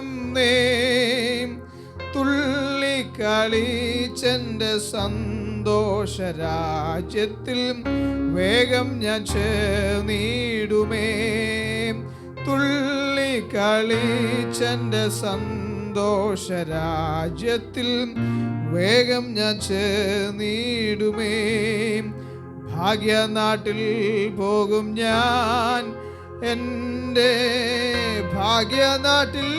വരുന്നേ തുള്ളിക്കളിച്ചെൻ്റെ സന്തോഷരാജ്യത്തിൽ വേഗം ഞാൻ ചേർന്നിടുമേ. തുള്ളിക്കളിച്ചെൻ്റെ സന്തോഷരാജ്യത്തിൽ വേഗം ഞാൻ ചേർന്നിടുമേ. ഭാഗ്യനാട്ടിൽ പോകും ഞാൻ, എൻ്റെ ഭാഗ്യനാട്ടിൽ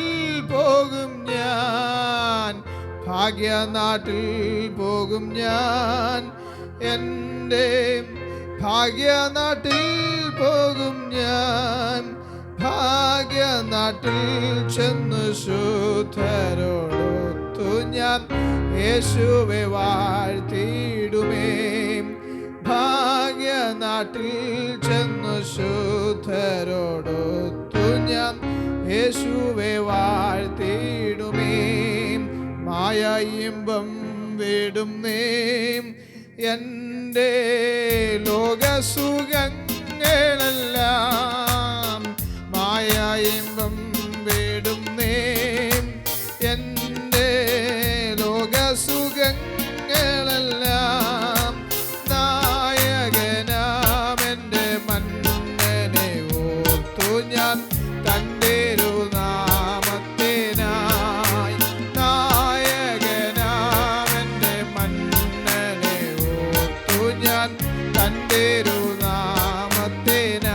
പോകും ഞാൻ, ഭാഗ്യനാട്ടിൽ പോകും ഞാൻ, എൻ്റെ ഭാഗ്യനാട്ടിൽ പോകും ഞാൻ. ഭാഗ്യനാട്ടിൽ ചെന്ന് ശുദ്ധരോടൊത്തു ഞാൻ യേശുവെ വാഴ്ത്തിടുമേ. ഭാഗ്യനാട്ടിൽ ചെന്ന് ശുദ്ധരോടൊത്തു ഞാൻ യേശുവെ വാഴ്ത്തിടുമേ. മായ ഇമ്പം വിടുന്നേ എൻ്റെ ലോകസുഖങ്ങളെല്ലാം, മായ ഇമ്പം വിടുന്നേ എൻ്റെ ലോകസുഖങ്ങളെല്ലാം. നായകനാമെൻ്റെ മന്നനെ ഓർത്തു ഞാൻ തൻ്റെ നാമത്തിനായി. നായകനാമെൻ്റെ മന്നനെ ഓർത്തു ഞാൻ തൻ്റെ നാമത്തിനായി.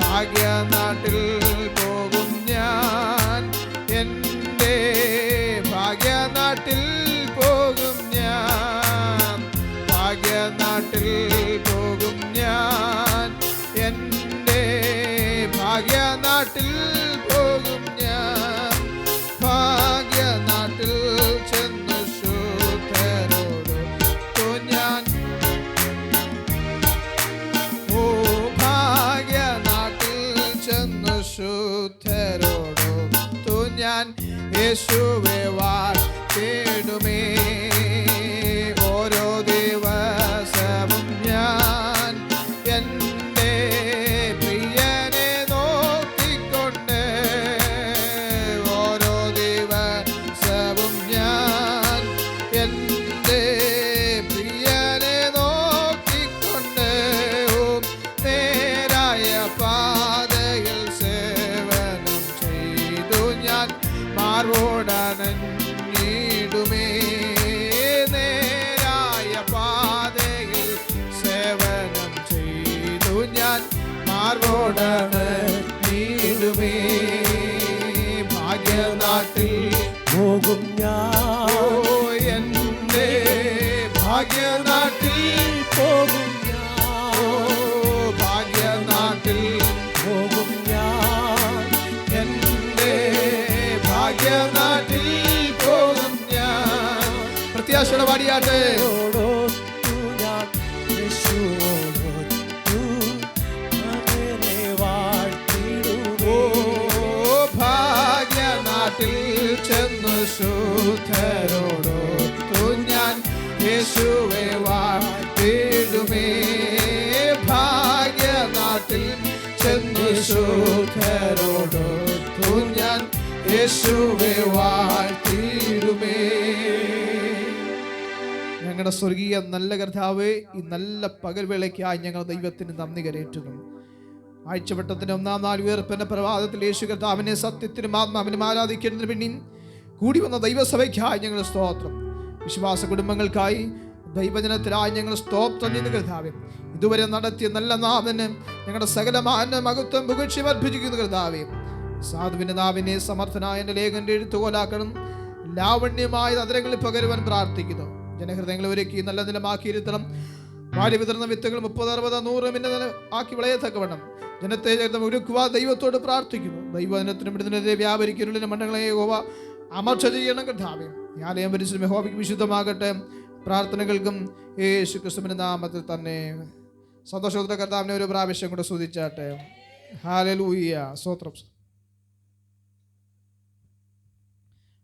ഭാഗ്യനാട്ടിൽ പോകും ഞാൻ, എൻ്റെ ഭാഗ്യനാട്ടിൽ പോകും ഞാൻ, ഭാഗ്യനാട്ടിൽ പോകും ഞാൻ, എൻ്റെ ഭാഗ്യനാട്ടിൽ പോകും ഞാൻ. ഭാഗ്യനാട്ടിൽ ചെന്ന് ശുദ്ധരോടൊത്തു ഞാൻ, ഓ ഭാഗ്യനാട്ടിൽ ചെന്ന് ശുദ്ധരോടൊത്തു ഞാൻ യേശുവെ വാഴ്ത്തിടുമേ. ഓരോ ദിവസവും ഞാൻ എൻ്റെ പ്രിയനെ നോക്കിക്കൊണ്ട്, ഓരോ ദിവസവും ഞാൻ എൻ്റെ പ്രിയനെ നോക്കിക്കൊണ്ട്, നേരായ പാതയിൽ സേവനം ചെയ്തു ഞാൻ മാർവോടണഞ്ഞിടുമേ. നേരായ പാതയിൽ സേവനം ചെയ്തു ഞാൻ മാർവോടണഞ്ഞിടുമേ. ഭാഗ്യനാട്ടിൽ പോകും ഞാൻ, ഓ എൻ്റെ ഭാഗ്യനാട്ടിൽ പോകും ഞാൻ, ഓ ഭാഗ്യനാട്ടിൽ പോകും ഞാൻ, എൻ്റെ ഭാഗ്യനാട്ടിൽ പോകും ഞാൻ. പ്രത്യാശയുടെ പാടിയാട്ടെ. ഓടൊത്തു ഞാൻ യേശുവോടൊത്തു അങ്ങനെ വാഴ്ത്തിടുമേ. ഓ ഭാഗ്യനാട്ടിൽ ചെന്ന് ശുദ്ധരോടൊത്തു ഞാൻ യേശുവെ വാഴ്ത്തിടുമേ. ഭാഗ്യനാട്ടിൽ ചെന്ന് ശുദ്ധരോടൊത്തു ഞാൻ യേശുവെ വാഴ്ത്തിടുമേ. ഞങ്ങളുടെ സ്വർഗീയ നല്ല കർത്താവേ, ഈ നല്ല പകൽവേളയ്ക്കായി ഞങ്ങൾ ദൈവത്തിന് നന്ദി കരേറ്റുന്നു. ആഴ്ചവട്ടത്തിന് ഒന്നാം നാൾ ഉയർപ്പിന്റെ പ്രഭാതത്തിൽ യേശു കർത്താവിനെ സത്യത്തിനും ആത്മാവിനും ആരാധിക്കുന്നതിന് പിന്നെയും കൂടി വന്ന ദൈവസഭയ്ക്കായി ഞങ്ങൾ സ്തോത്രം. വിശ്വാസ കുടുംബങ്ങൾക്കായി ദൈവജനത്തിനായി ഞങ്ങൾ സ്തോത്രം ചെയ്യുന്ന കർത്താവേ, ഇതുവരെ നടത്തിയ നല്ല നാമന് ഞങ്ങളുടെ സകലമാന മഹത്വം പുകഴ്ചയും അർപ്പിച്ചിരിക്കുന്ന കർത്താവേ, സാധുവിന്റെ നാവിനെ സമർത്ഥനായ എൻ്റെ ലേഖന്റെ എഴുത്തുകോലാക്കണം, ലാവണ്യമായ നഗരങ്ങളിൽ പകരുവാൻ പ്രാർത്ഥിക്കുന്നു. ജനഹൃദയങ്ങളെ ഒരുക്കി നല്ല നിലമാക്കിയിരുത്തണം. വാരി വിതർന്ന വിത്തുകൾ 30, 60, 100 മിന്നൽ ആക്കി വിളയത്തക്കവണ്ണം ജനത്തെ ഒരുക്കുവാൻ ദൈവത്തോട് പ്രാർത്ഥിക്കുന്നു. ദൈവജനത്തിനും വിടുതലിനെതിരെ വ്യാപരിക്കുന്ന മണ്ഡലങ്ങളെ യഹോവ അമർച്ച ചെയ്യണം കർത്താവേ. ആലയം പരിശുദ്ധ യഹോവയ്ക്ക് വിശുദ്ധമാകട്ടെ. പ്രാർത്ഥനകൾക്കും യേശു ക്രിസ്തുവിന്റെ നാമത്തിൽ തന്നെ. സന്തോഷത്തോടെ കർത്താവിനെ ഒരു പ്രാവശ്യം കൂടെ സ്തുതിച്ചാട്ടെ. ഹല്ലേലൂയ. സ്തോത്രം.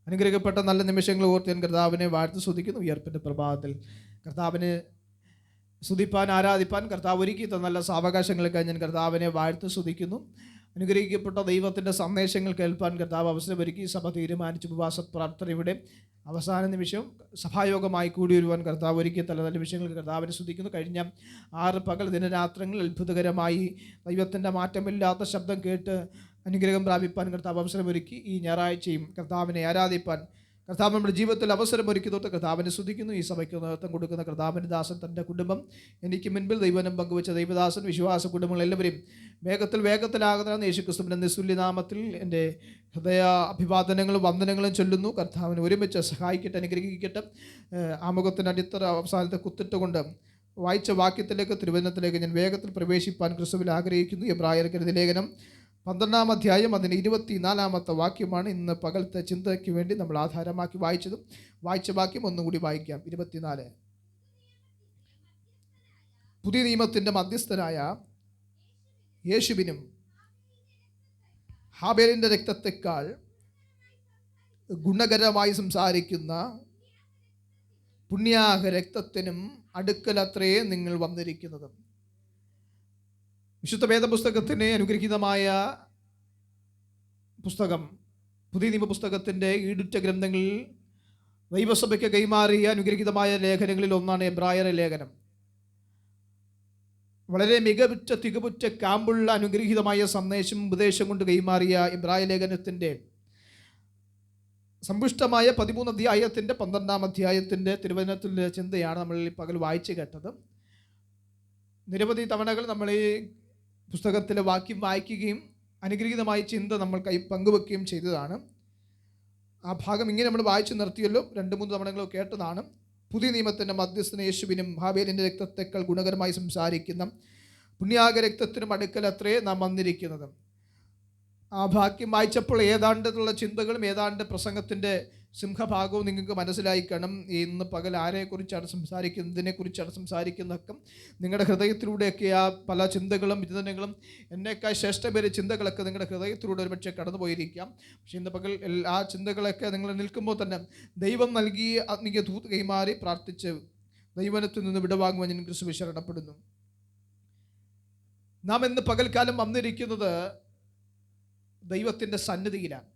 അനുഗ്രഹിക്കപ്പെട്ട നല്ല നിമിഷങ്ങൾ ഓർത്ത് ഞാൻ കർത്താവിനെ വാഴ്ത്തി സ്തുതിക്കുന്നു. ഉയർപ്പിൻ്റെ പ്രഭാതത്തിൽ കർത്താവിനെ സ്തുതിപ്പാൻ ആരാധിപ്പാൻ കർത്താവ് ഒരുക്കി നല്ല സാവകാശങ്ങളൊക്കെ ഞാൻ കർത്താവിനെ വാഴ്ത്തി സ്തുതിക്കുന്നു. അനുഗ്രഹിക്കപ്പെട്ട ദൈവത്തിൻ്റെ സന്ദേശങ്ങൾ കേൾപ്പാൻ കർത്താവ് അവസരമൊരുക്കി സഭ തീരുമാനിച്ചു. ഉപവാസ പ്രാർത്ഥനയുടെ അവസാന നിമിഷം സഭായോഗമായി കൂടി വരുവാൻ കർത്താവ് ഒരുക്കി. നല്ല വിഷയങ്ങൾ കർത്താവിനെ സ്തുതിക്കുന്നു. കഴിഞ്ഞ 6 പകൽ ദിനരാത്രങ്ങൾ അത്ഭുതകരമായി ദൈവത്തിൻ്റെ മാറ്റമില്ലാത്ത ശബ്ദം കേട്ട് അനുഗ്രഹം പ്രാപിപ്പാൻ കർത്താവ് അവസരമൊരുക്കി. ഈ ഞായറാഴ്ചയും കർത്താവിനെ ആരാധിപ്പാൻ കർത്താവ് നമ്മുടെ ജീവിതത്തിൽ അവസരമൊരുക്കി തൊട്ട് കർത്താവിനെ സ്തുതിക്കുന്നു. ഈ സഭയ്ക്ക് നേതൃത്വം കൊടുക്കുന്ന കർത്താവിൻ്റെ ദാസൻ, തൻ്റെ കുടുംബം, എനിക്ക് മുൻപിൽ ദൈവനം പങ്കുവെച്ച ദൈവദാസൻ, വിശ്വാസ കുടുംബങ്ങൾ എല്ലാവരെയും വേഗത്തിലാകുന്ന യേശുക്രിസ്തുവിൻ്റെ നിസ്തുല്യനാമത്തിൽ എൻ്റെ ഹൃദയ അഭിവാദനങ്ങളും വന്ദനങ്ങളും ചൊല്ലുന്നു. കർത്താവിനെ ഒരുമിച്ച് സഹായിക്കട്ടെ, അനുഗ്രഹിക്കട്ടെ. ആമുഖത്തിൻ്റെ അടിത്തറ അവസാനത്തെ കുത്തിട്ടുകൊണ്ട് വായിച്ച വാക്യത്തിലേക്ക്, തിരുവചനത്തിലേക്ക് ഞാൻ വേഗത്തിൽ പ്രവേശിപ്പാൻ ക്രിസ്തുവിൽ ആഗ്രഹിക്കുന്നു. എബ്രായർക്കെഴുതിയ ലേഖനം 12-ാം അധ്യായം അതിന് 24-ാമത്തെ വാക്യമാണ് ഇന്ന് പകലത്തെ ചിന്തയ്ക്ക് വേണ്ടി നമ്മൾ ആധാരമാക്കി വായിച്ചതും. വായിച്ച വാക്യം ഒന്നും കൂടി വായിക്കാം. 24. പുതിയ നിയമത്തിൻ്റെ മധ്യസ്ഥനായ യേശുവിനും ഹാബേലിൻ്റെ രക്തത്തെക്കാൾ ഗുണകരമായി സംസാരിക്കുന്ന പുണ്യാഹ രക്തത്തിനും അടുക്കലത്രേ നിങ്ങൾ വന്നിരിക്കുന്നത്. വിശുദ്ധ വേദപുസ്തകത്തിന് അനുഗ്രഹീതമായ പുസ്തകം, പുതിയ നിയമ പുസ്തകത്തിൻ്റെ ഈടുറ്റ ഗ്രന്ഥങ്ങളിൽ ദൈവസഭയ്ക്ക് കൈമാറിയ അനുഗ്രഹീതമായ ലേഖനങ്ങളിൽ ഒന്നാണ് എബ്രായർ ലേഖനം. വളരെ മികവുറ്റ തികവുറ്റ കാമ്പുള്ള അനുഗ്രഹീതമായ സന്ദേശം ഉപദേശം കൊണ്ട് കൈമാറിയ എബ്രായ ലേഖനത്തിൻ്റെ സമ്പുഷ്ടമായ 13 അധ്യായത്തിൻ്റെ 12-ാം അധ്യായത്തിൻ്റെ തിരുവചനത്തിൻ്റെ ചിന്തയാണ് നമ്മൾ ഈ പകൽ വായിച്ചു കേട്ടത്. നിരവധി തവണകൾ നമ്മൾ ഈ പുസ്തകത്തിലെ വാക്യം വായിക്കുകയും അനുഗ്രഹീതമായ ചിന്ത നമ്മൾ പങ്കുവെക്കുകയും ചെയ്തതാണ്. ആ ഭാഗം ഇങ്ങനെ നമ്മൾ വായിച്ചു നിർത്തിയല്ലോ, 2-3 തവണകൾ കേട്ടതാണ്. പുതിയ നിയമത്തിൻ്റെ മധ്യസ്ഥന യേശുവിനും ഹാബേലിൻ്റെ രക്തത്തെക്കാൾ ഗുണകരമായി സംസാരിക്കുന്ന പുണ്യാഗ രക്തത്തിനും അടുക്കലത്രേ നാം വന്നിരിക്കുന്നത്. ആ വാക്യം വായിച്ചപ്പോൾ ഏതാണ്ടുള്ള ചിന്തകളും ഏതാണ്ട് പ്രസംഗത്തിൻ്റെ സിംഹഭാഗവും നിങ്ങൾക്ക് മനസ്സിലായി കാണും. ഇന്ന് പകൽ ആരെക്കുറിച്ചാണ് സംസാരിക്കുന്നത്, ഇതിനെക്കുറിച്ചാണ് സംസാരിക്കുന്നതൊക്കെ നിങ്ങളുടെ ഹൃദയത്തിലൂടെയൊക്കെ ആ പല ചിന്തകളും വിചിന്തനങ്ങളും എന്നേക്കാൾ ശ്രേഷ്ഠപേരെ ചിന്തകളൊക്കെ നിങ്ങളുടെ ഹൃദയത്തിലൂടെ ഒരുപക്ഷെ കടന്നു പോയിരിക്കാം. പക്ഷേ ഇന്ന് പകൽ ആ ചിന്തകളൊക്കെ നിങ്ങൾ നിൽക്കുമ്പോൾ തന്നെ ദൈവം നൽകി ആത്മീയ ദൂത് കൈമാറി പ്രാർത്ഥിച്ച് ദൈവനത്തിൽ നിന്ന് വിടവാങ്ങുവാൻ ഞാൻ ക്രിസ്തുവിൽ ശരണപ്പെടുന്നു. നാം ഇന്ന് പകൽക്കാലം വന്നിരിക്കുന്നത് ദൈവത്തിൻ്റെ സന്നിധിയിലാണ്.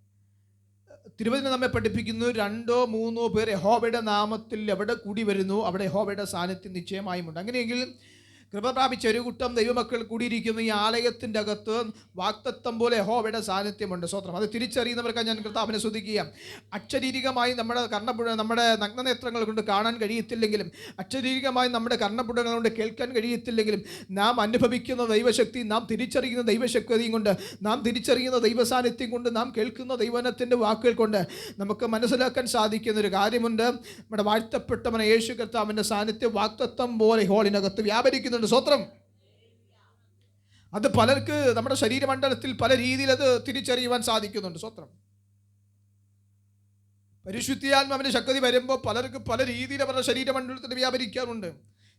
തിരുവചനം നമ്മെ പഠിപ്പിക്കുന്നു, 2-3 പേർ യഹോവയുടെ നാമത്തിൽ എവിടെ കൂടി വരുന്നു അവിടെ യഹോവയുടെ സാന്നിധ്യം നിശ്ചയമായുമുണ്ട്. അങ്ങനെയെങ്കിൽ കൃപ പ്രാപിച്ച ഒരു കൂട്ടം ദൈവമക്കൾ കൂടിയിരിക്കുന്ന ഈ ആലയത്തിൻ്റെ അകത്ത് വാക്തത്വം പോലെ യഹോവയുടെ സാന്നിധ്യമുണ്ട്. സ്വത്രം അത് തിരിച്ചറിയുന്നവർക്കാണ് ഞാൻ കർത്താവിനെ സ്തുതിക്കുക. അക്ഷരീരികമായി നമ്മുടെ നഗ്നനേത്രങ്ങൾ കൊണ്ട് കാണാൻ കഴിയത്തില്ലെങ്കിലും, അക്ഷരീരികമായി നമ്മുടെ കർണപുടങ്ങൾ കൊണ്ട് കേൾക്കാൻ കഴിയത്തില്ലെങ്കിലും, നാം അനുഭവിക്കുന്ന ദൈവശക്തി, നാം തിരിച്ചറിയുന്ന ദൈവശക്തിയും കൊണ്ട്, നാം തിരിച്ചറിയുന്ന ദൈവസാന്നിധ്യം കൊണ്ട്, നാം കേൾക്കുന്ന ദൈവനത്തിൻ്റെ വാക്കുകൾ കൊണ്ട് നമുക്ക് മനസ്സിലാക്കാൻ സാധിക്കുന്ന ഒരു കാര്യമുണ്ട്. നമ്മുടെ വാഴ്ത്തപ്പെട്ടവൻ യേശു കർത്താവിൻ്റെ സാന്നിധ്യം വാക്തത്വം പോലെ ഹോളിനകത്ത് വ്യാപരിക്കുന്നുണ്ട്. സ്വത്രം അത് പലർക്ക് നമ്മുടെ ശരീരമണ്ഡലത്തിൽ പല രീതിയിൽ അത് തിരിച്ചറിയുവാൻ സാധിക്കുന്നുണ്ട്. സ്വത്രം പരിശുദ്ധാത്മാവിന്റെ ശക്തി വരുമ്പോൾ പലർക്ക് പല രീതിയിൽ അവരുടെ ശരീരമണ്ഡലത്തിൽ വ്യാപരിക്കാറുണ്ട്.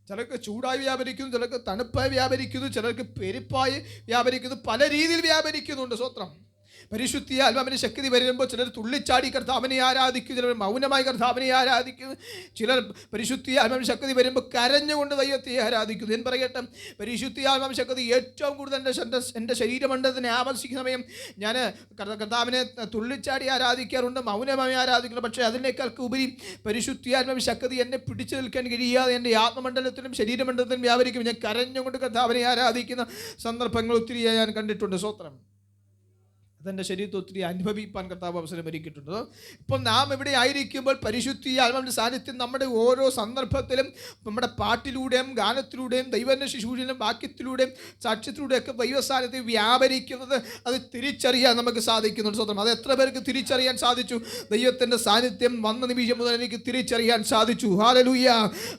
ചിലർക്ക് ചൂടായി വ്യാപരിക്കുന്നു, ചിലർക്ക് തണുപ്പായി വ്യാപരിക്കുന്നു, ചിലർക്ക് പെരുപ്പായി വ്യാപരിക്കുന്നു, പല രീതിയിൽ വ്യാപരിക്കുന്നുണ്ട്. സ്വത്രം പരിശുദ്ധാത്മാവിന്റെ ശക്തി വരുമ്പോൾ ചിലർ തുള്ളിച്ചാടി കർത്താവിനെ ആരാധിക്കും, ചിലർ മൗനമായി കർത്താവിനെ ആരാധിക്കും, ചിലർ പരിശുദ്ധാത്മാവിന്റെ ശക്തി വരുമ്പോൾ കരഞ്ഞുകൊണ്ട് ദൈവത്തെ ആരാധിക്കുന്നു. ഞാൻ പറയട്ടെ, പരിശുദ്ധാത്മാവിന്റെ ശക്തി ഏറ്റവും കൂടുതൽ എൻ്റെ ശരീരമണ്ഡലത്തിനെ ആകർഷിക്കുന്ന സമയം ഞാൻ കർത്താവിനെ തുള്ളിച്ചാടി ആരാധിക്കാറുണ്ട്, മൗനമായി ആരാധിക്കുന്നു. പക്ഷേ അതിനേക്കാൾ ഉപരി പരിശുദ്ധാത്മാവിന്റെ ശക്തി എന്നെ പിടിച്ചു നിൽക്കാൻ കഴിയാതെ എൻ്റെ ആത്മമണ്ഡലത്തിലും ശരീരമണ്ഡലത്തിലും വ്യാപരിക്കും. ഞാൻ കരഞ്ഞുകൊണ്ട് കർത്താവിനെ ആരാധിക്കുന്ന സന്ദർഭങ്ങൾ ഒത്തിരിയായി ഞാൻ കണ്ടിട്ടുണ്ട്. സ്വത്രം അതെൻ്റെ ശരീരത്തിൽ ഒത്തിരി അനുഭവിപ്പാൻ കർത്താവ് അവസരം ഒരുക്കിയിട്ടുണ്ട്. ഇപ്പോൾ നാം ഇവിടെ ആയിരിക്കുമ്പോൾ പരിശുദ്ധാത്മാവിന്റെ സാന്നിധ്യം നമ്മുടെ ഓരോ സന്ദർഭത്തിലും നമ്മുടെ പാട്ടിലൂടെയും ഗാനത്തിലൂടെയും ദൈവന്റെ ശുശ്രൂഷയിലും വാക്യത്തിലൂടെയും സാക്ഷ്യത്തിലൂടെയൊക്കെ ദൈവ സാന്നിധ്യം വ്യാപരിക്കുന്നത് അത് തിരിച്ചറിയാൻ നമുക്ക് സാധിക്കുന്നുണ്ട്. സ്വന്തം അത് എത്ര പേർക്ക് തിരിച്ചറിയാൻ സാധിച്ചു? ദൈവത്തിൻ്റെ സാന്നിധ്യം വന്ന നിമിഷം മുതൽ എനിക്ക് തിരിച്ചറിയാൻ സാധിച്ചു. ഹല്ലേലൂയ!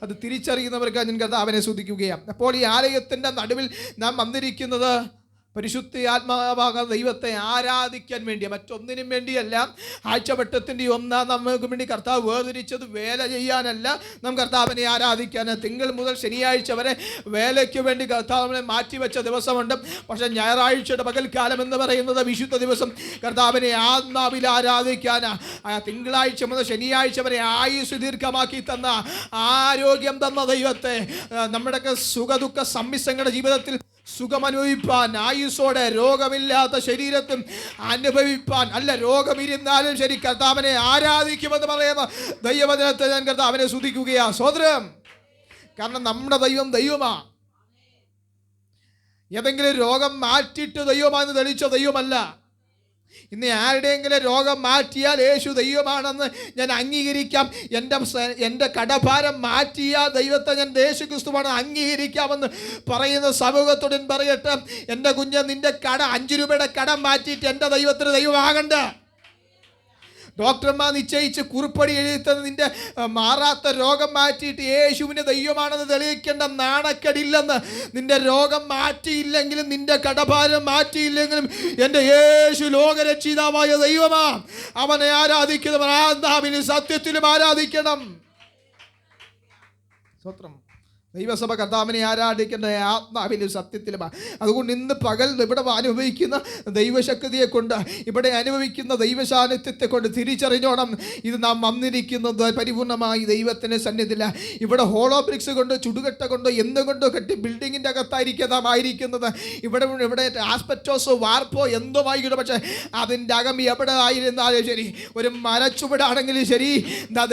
അത് തിരിച്ചറിയുന്നവർക്ക് ഞാൻ കർത്താവിനെ സ്തുതിക്കുകയാണ്. അപ്പോൾ ഈ ആലയത്തിൻ്റെ നടുവിൽ നാം വന്നിരിക്കുന്നത് പരിശുദ്ധ ആത്മാവാകുന്ന ദൈവത്തെ ആരാധിക്കാൻ വേണ്ടി, മറ്റൊന്നിനും വേണ്ടിയല്ല. ആഴ്ചവട്ടത്തിൻ്റെ 1 നമുക്ക് വേണ്ടി കർത്താവ് വേർതിരിച്ചത് വേല ചെയ്യാനല്ല, നാം കർത്താവിനെ ആരാധിക്കാൻ. തിങ്കൾ മുതൽ ശനിയാഴ്ച വരെ വേലയ്ക്ക് വേണ്ടി കർത്താവിനെ മാറ്റിവെച്ച ദിവസമുണ്ട്. പക്ഷേ ഞായറാഴ്ചയുടെ പകൽക്കാലം എന്ന് പറയുന്നത് വിശുദ്ധ ദിവസം, കർത്താവിനെ ആത്മാവിൽ ആരാധിക്കാനാണ്. തിങ്കളാഴ്ച മുതൽ ശനിയാഴ്ച വരെ ആയുസ് ദീർഘമാക്കി തന്ന, ആരോഗ്യം തന്ന ദൈവത്തെ, നമ്മുടെയൊക്കെ സുഖദുഃഖ സമ്മിശ്രങ്ങളുടെ ജീവിതത്തിൽ സുഖമനുഭവിപ്പാൻ, ആയുസ്സോടെ രോഗമില്ലാത്ത ശരീരത്തും അനുഭവിപ്പാൻ, അല്ല രോഗമിരുന്നാലും ശരി കർത്താവിനെ ആരാധിക്കുമെന്ന് പറയുന്ന ദൈവവചനത്തെ ഞാൻ കർത്താവിനെ സ്തുതിക്കുകയാ. സ്തോത്രം. കാരണം നമ്മുടെ ദൈവമാ. ഏതെങ്കിലും രോഗം മാറ്റിയിട്ട് ദൈവമാണെന്ന് തെളിയിച്ച ദൈവമല്ല. ഇന്ന് ആരുടെയെങ്കിലും രോഗം മാറ്റിയാൽ യേശു ദൈവമാണെന്ന് ഞാൻ അംഗീകരിക്കാം. എൻ്റെ കടഭാരം മാറ്റിയ ദൈവത്തെ ഞാൻ യേശു ക്രിസ്തുവാണ് അംഗീകരിക്കാമെന്ന് പറയുന്ന സമൂഹത്തോട് പറയട്ടെ, എൻ്റെ കുഞ്ഞ്, നിന്റെ 5 രൂപയുടെ കടം മാറ്റിയിട്ട് എൻ്റെ ദൈവത്തിന് ദൈവമാകണ്ട. ഡോക്ടർമാർ നിശ്ചയിച്ച് കുറിപ്പടി എഴുതിത്തത് നിന്റെ മാറാത്ത രോഗം മാറ്റിയിട്ട് യേശുവിന് ദൈവമാണെന്ന് തെളിയിക്കേണ്ട നാണക്കേടില്ലെന്ന്. നിന്റെ രോഗം മാറ്റിയില്ലെങ്കിലും നിന്റെ കടഭാരം മാറ്റിയില്ലെങ്കിലും എൻ്റെ യേശു ലോകരക്ഷിതാവായ ദൈവമാ. അവനെ ആരാധിക്കുന്നവർ ആത്മാവിലും സത്യത്തിലും ആരാധിക്കണം. സ്തോത്രം. ദൈവസഭ കർത്താവിനെ ആരാധിക്കേണ്ട ആത്മാവിലും സത്യത്തിലുമാണ്. അതുകൊണ്ട് ഇന്ന് പകൽ ഇവിടെ അനുഭവിക്കുന്ന ദൈവശക്തിയെ കൊണ്ട്, ഇവിടെ അനുഭവിക്കുന്ന ദൈവസാന്നിധ്യത്തെ കൊണ്ട് തിരിച്ചറിഞ്ഞോണം, ഇത് നാം വന്നിരിക്കുന്നത് പരിപൂർണമായി ദൈവത്തിൻ്റെ സന്നിധിയില്ല. ഇവിടെ ഹോളോബ്രിക്സ് കൊണ്ട്, ചുടുകട്ട കൊണ്ടോ എന്തുകൊണ്ടോ കെട്ടി ബിൽഡിങ്ങിൻ്റെ അകത്തായിരിക്കും നാം ആയിരിക്കുന്നത്. ഇവിടെ ആസ്പെറ്റോസോ വാർപ്പോ എന്തോ ആയിക്കോട്ടെ, പക്ഷേ അതിൻ്റെ അകം എവിടെ ആയിരുന്നാലും ശരി, ഒരു മരച്ചുവടാണെങ്കിലും ശരി,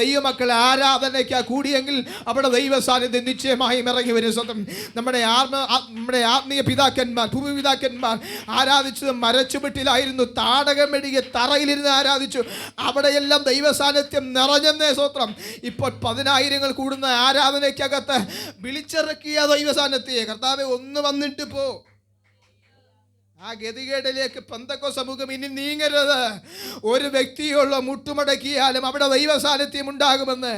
ദൈവമക്കൾ ആരാധനയ്ക്ക് കൂടിയെങ്കിൽ അവിടെ ദൈവ സാന്നിധ്യം നിശ്ചയമായി ഇറങ്ങി വരും. സ്വന്തം നമ്മുടെ ആത്മീയ പിതാക്കന്മാർ, ഭൂമിപിതാക്കന്മാർ ആരാധിച്ചത് മരച്ചുവട്ടിലായിരുന്നു. താടകം മെഴുകിയ തറയിലിരുന്ന് ആരാധിച്ചു. അവിടെയെല്ലാം ദൈവ സാന്നിധ്യം നിറഞ്ഞെന്നേ. സ്വത്രം. ഇപ്പോൾ 10,000 കൂടുന്ന ആരാധനയ്ക്കകത്ത് വിളിച്ചിറക്കിയ ദൈവ സാന്നിധ്യത്തെ കർത്താവേ ഒന്ന് വന്നിട്ട് പോ. ആ ഗതികേടിലേക്ക് പെന്തക്കോസ്ത് സമൂഹം ഇനി നീങ്ങരുത്. ഒരു വ്യക്തിയുള്ള മുട്ടുമടക്കിയാലും അവിടെ ദൈവ സാന്നിധ്യം ഉണ്ടാകുമെന്ന്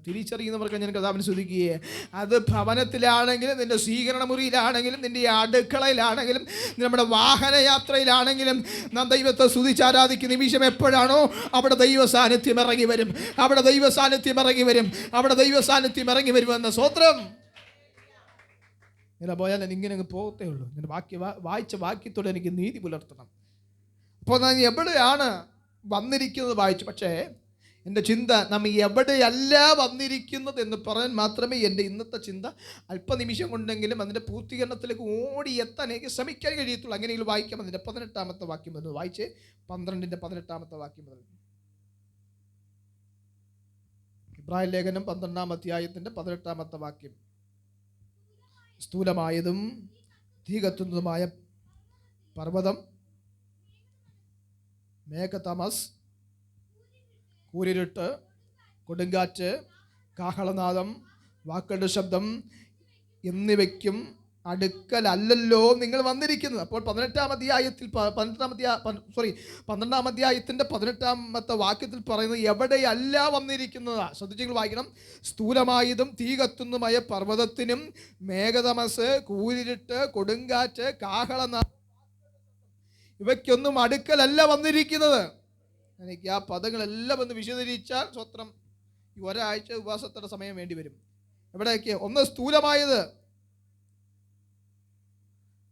തിരിച്ചറിയുന്നവർക്ക് ഞാൻ കർത്താവിനെ സ്തുതിക്കുകയെ. അത് ഭവനത്തിലാണെങ്കിലും, നിൻ്റെ സ്വീകരണ മുറിയിലാണെങ്കിലും, നിൻ്റെ അടുക്കളയിലാണെങ്കിലും, നമ്മുടെ വാഹനയാത്രയിലാണെങ്കിലും നാം ദൈവത്തെ സ്തുതിച്ചാരാധിക്കുന്ന നിമിഷം എപ്പോഴാണോ അവിടെ ദൈവ സാന്നിധ്യം ഇറങ്ങി വരും. അവിടെ ദൈവ സാന്നിധ്യം ഇറങ്ങി വരും. അവിടെ ദൈവ സാന്നിധ്യം ഇറങ്ങി വരുമെന്ന സ്തോത്രം. ഇങ്ങനെ പോയാൽ ഞാൻ ഇങ്ങനെ അങ്ങ് പോകത്തേ ഉള്ളൂ. ഞാൻ വായിച്ച വാക്യത്തോടെ എനിക്ക് നീതി പുലർത്തണം. അപ്പോൾ ഞാൻ എവിടെയാണ് വന്നിരിക്കുന്നത് വായിച്ചു. പക്ഷേ എൻ്റെ ചിന്ത നമ്മ എവിടെയല്ല വന്നിരിക്കുന്നത് എന്ന് പറയാൻ മാത്രമേ എൻ്റെ ഇന്നത്തെ ചിന്ത അല്പനിമിഷം കൊണ്ടെങ്കിലും അതിൻ്റെ പൂർത്തീകരണത്തിലേക്ക് ഓടിയെത്താൻ എനിക്ക് ശ്രമിക്കാൻ കഴിയത്തുള്ളൂ. അങ്ങനെയെങ്കിലും വായിക്കാം. അതിൻ്റെ 18-ാമത്തെ വാക്യം മുതൽ വായിച്ച് 12-ന്റെ 18-ാമത്തെ വാക്യം മുതൽ. ഇബ്രായ ലേഖനം 12-ാം അധ്യായത്തിൻ്റെ 18-ാമത്തെ വാക്യം. സ്ഥൂലമായതും തീ കത്തുന്നതുമായ പർവ്വതം, മേഘതമസ്, കൂരിരുട്ട്, കൊടുങ്കാറ്റ്, കാഹളനാദം, വാക്കുകളുടെ ശബ്ദം എന്നിവയ്ക്കും അടുക്കലല്ലോ നിങ്ങൾ വന്നിരിക്കുന്നത്. അപ്പോൾ 12-ാം അധ്യായത്തിൽ 12-ാം അധ്യായത്തിൻ്റെ 18-ാമത്തെ വാക്യത്തിൽ പറയുന്നത് എവിടെയല്ല വന്നിരിക്കുന്നതാ. ശ്രദ്ധിച്ചു വായിക്കണം. സ്ഥൂലമായതും തീ കത്തുന്നതുമായ പർവ്വതത്തിനും മേഘതമസ്, കൂരിരുട്ട്, കൊടുങ്കാറ്റ്, കാഹളനാദം ഇവയ്ക്കൊന്നും അടുക്കലല്ല വന്നിരിക്കുന്നത്. എനിക്ക് ആ പദങ്ങളെല്ലാം ഒന്ന് വിശദീകരിച്ചാൽ സ്വത്രം ഈ ഒരാഴ്ച ഉപവാസത്തോടെ സമയം വേണ്ടി വരും. എവിടെയൊക്കെ? ഒന്ന് സ്ഥൂലമായത്,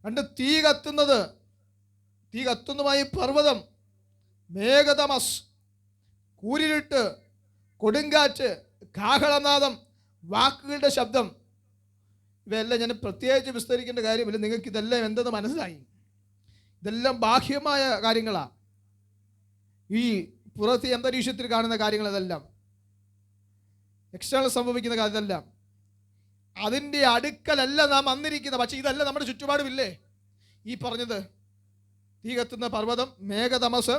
2 തീ കത്തുന്നതുമായ പർവ്വതം, മേഘതമസ്, കൂരിരുട്ട്, കൊടുങ്കാറ്റ്, കാഹളനാദം, വാക്കുകളുടെ ശബ്ദം. ഇവയെല്ലാം ഞാൻ പ്രത്യേകിച്ച് വിസ്തരിക്കേണ്ട കാര്യമില്ല. നിങ്ങൾക്ക് ഇതെല്ലാം എന്തെന്ന് മനസ്സിലായി. ഇതെല്ലാം ബാഹ്യമായ കാര്യങ്ങളാണ്. ഈ പുറത്ത് അന്തരീക്ഷത്തിൽ കാണുന്ന കാര്യങ്ങൾ ഇതെല്ലാം എക്സ്റ്റേണൽ സംഭവിക്കുന്ന ഇതെല്ലാം അതിൻ്റെ അടുക്കലല്ല നാം വന്നിരിക്കുന്നത്. പക്ഷേ ഇതല്ല നമ്മുടെ ചുറ്റുപാടുമില്ലേ ഈ പറഞ്ഞത്? തീ കത്തുന്ന പർവ്വതം, മേഘതമസ്,